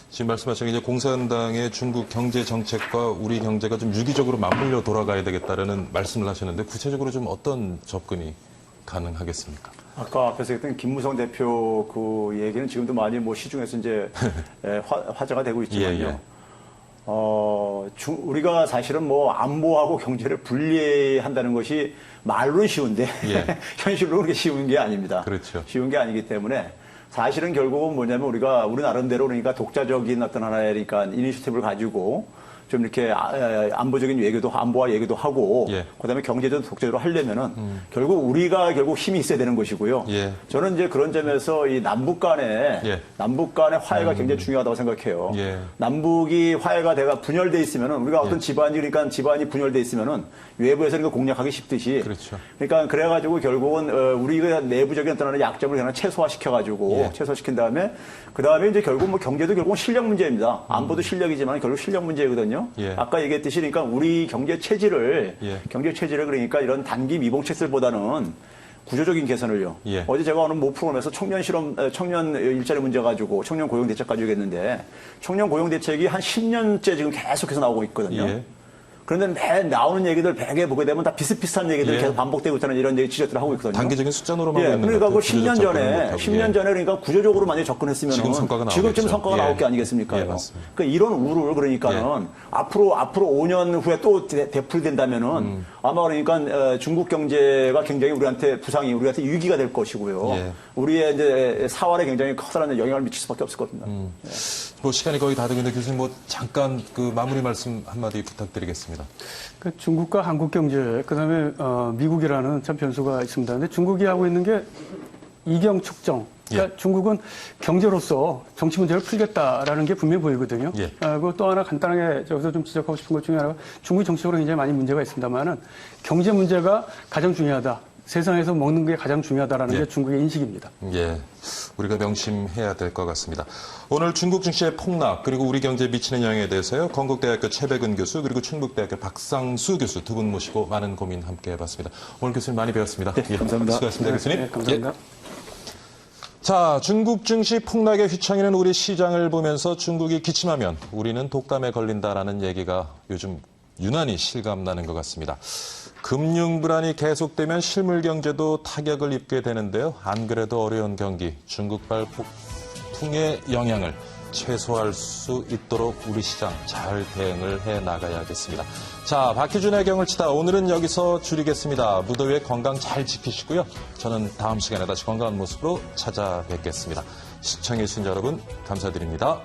지금 말씀하신 이제 공산당의 중국 경제 정책과 우리 경제가 좀 유기적으로 맞물려 돌아가야 되겠다라는 말씀을 하셨는데 구체적으로 좀 어떤 접근이 가능하겠습니까? 아까 앞에서 했던 김무성 대표 그 얘기는 지금도 많이 뭐 시중에서 이제 화제가 되고 있지만요. 예, 예. 우리가 사실은 뭐 안보하고 경제를 분리한다는 것이 말로는 쉬운데 예. 현실로 그렇게 쉬운 게 아닙니다. 그렇죠. 쉬운 게 아니기 때문에 사실은 결국은 뭐냐면 우리 나름대로 그러니까 독자적인 어떤 하나의 그러니까 이니셔티브를 가지고 좀 이렇게 안보적인 얘기도 안보와 얘기도 하고 예. 그다음에 경제적인 독자적으로 하려면은 결국 우리가 결국 힘이 있어야 되는 것이고요. 예. 저는 이제 그런 점에서 이 남북 간의 화해가 굉장히 중요하다고 생각해요. 예. 남북이 화해가 돼가 분열돼 있으면은 우리가 어떤 집안이 집안이 있으면은 외부에서 이거 공략하기 쉽듯이. 그렇죠. 그러니까 그래가지고 결국은 우리가 내부적인 어떤 약점을 그냥 최소화시켜가지고 최소화시킨 다음에 그 다음에 이제 결국 뭐 경제도 결국은 실력 문제입니다. 안보도 실력이지만 결국 실력 문제거든요. 예. 아까 얘기했듯이 그러니까 우리 경제 체질을 그러니까 이런 단기 미봉책들보다는 구조적인 개선을요. 예. 어제 제가 어느 모 프로그램에서 청년 일자리 문제 가지고 청년 고용 대책 가지고 얘기했는데 청년 고용 대책이 한 10년째 지금 계속해서 나오고 있거든요. 예. 그런데 매 나오는 얘기들 100에 보게 되면 다 비슷비슷한 얘기들이 계속 반복되고 있다는 이런 얘기 지적들을 하고 있거든요. 단기적인 숫자로만 예, 있는 그러니까 그 것 같아요. 10년 전에 구조적 접근을 그러니까 구조적으로 만약에 접근했으면 지금 성과가 나오겠죠. 지금쯤 성과가 예. 나올 게 아니겠습니까? 예, 맞습니다. 그러니까 이런 우를 그러니까는 앞으로 5년 후에 또 되풀이된다면은 아마 그러니까 중국 경제가 굉장히 우리한테 위기가 될 것이고요. 예. 우리의 이제 사활에 굉장히 커다란 영향을 미칠 수밖에 없을 겁니다. 뭐 시간이 거의 다 되고 있는데 교수님 뭐 잠깐 그 마무리 말씀 한마디 부탁드리겠습니다. 중국과 한국 경제, 그다음에 미국이라는 참 변수가 있습니다. 근데 중국이 하고 있는 게 이경 축정. 그러니까 중국은 경제로서 정치 문제를 풀겠다라는 게 분명히 보이거든요. 그리고 또 하나 간단하게 여기서 좀 지적하고 싶은 것 중에 하나가 중국이 정치적으로 굉장히 많이 문제가 있습니다만은 경제 문제가 가장 중요하다. 세상에서 먹는 게 가장 중요하다라는 게 중국의 인식입니다. 예, 우리가 명심해야 될 것 같습니다. 오늘 중국 증시의 폭락 그리고 우리 경제에 미치는 영향에 대해서요. 건국대학교 최백은 교수 그리고 충북대학교 박상수 교수 두 분 모시고 많은 고민 함께 해봤습니다. 오늘 교수님 많이 배웠습니다. 네, 감사합니다. 수고하셨습니다, 교수님. 네, 감사합니다. 자, 중국 증시 폭락에 휘청이는 우리 시장을 보면서 중국이 기침하면 우리는 독감에 걸린다라는 얘기가 요즘 유난히 실감나는 것 같습니다. 금융 불안이 계속되면 실물 경제도 타격을 입게 되는데요. 안 그래도 어려운 경기, 중국발 폭풍의 영향을 최소화할 수 있도록 우리 시장 잘 대응을 해 나가야겠습니다. 자, 박희준의 경을 치다 오늘은 여기서 줄이겠습니다. 무더위에 건강 잘 지키시고요. 저는 다음 시간에 다시 건강한 모습으로 찾아뵙겠습니다. 시청해주신 여러분 감사드립니다.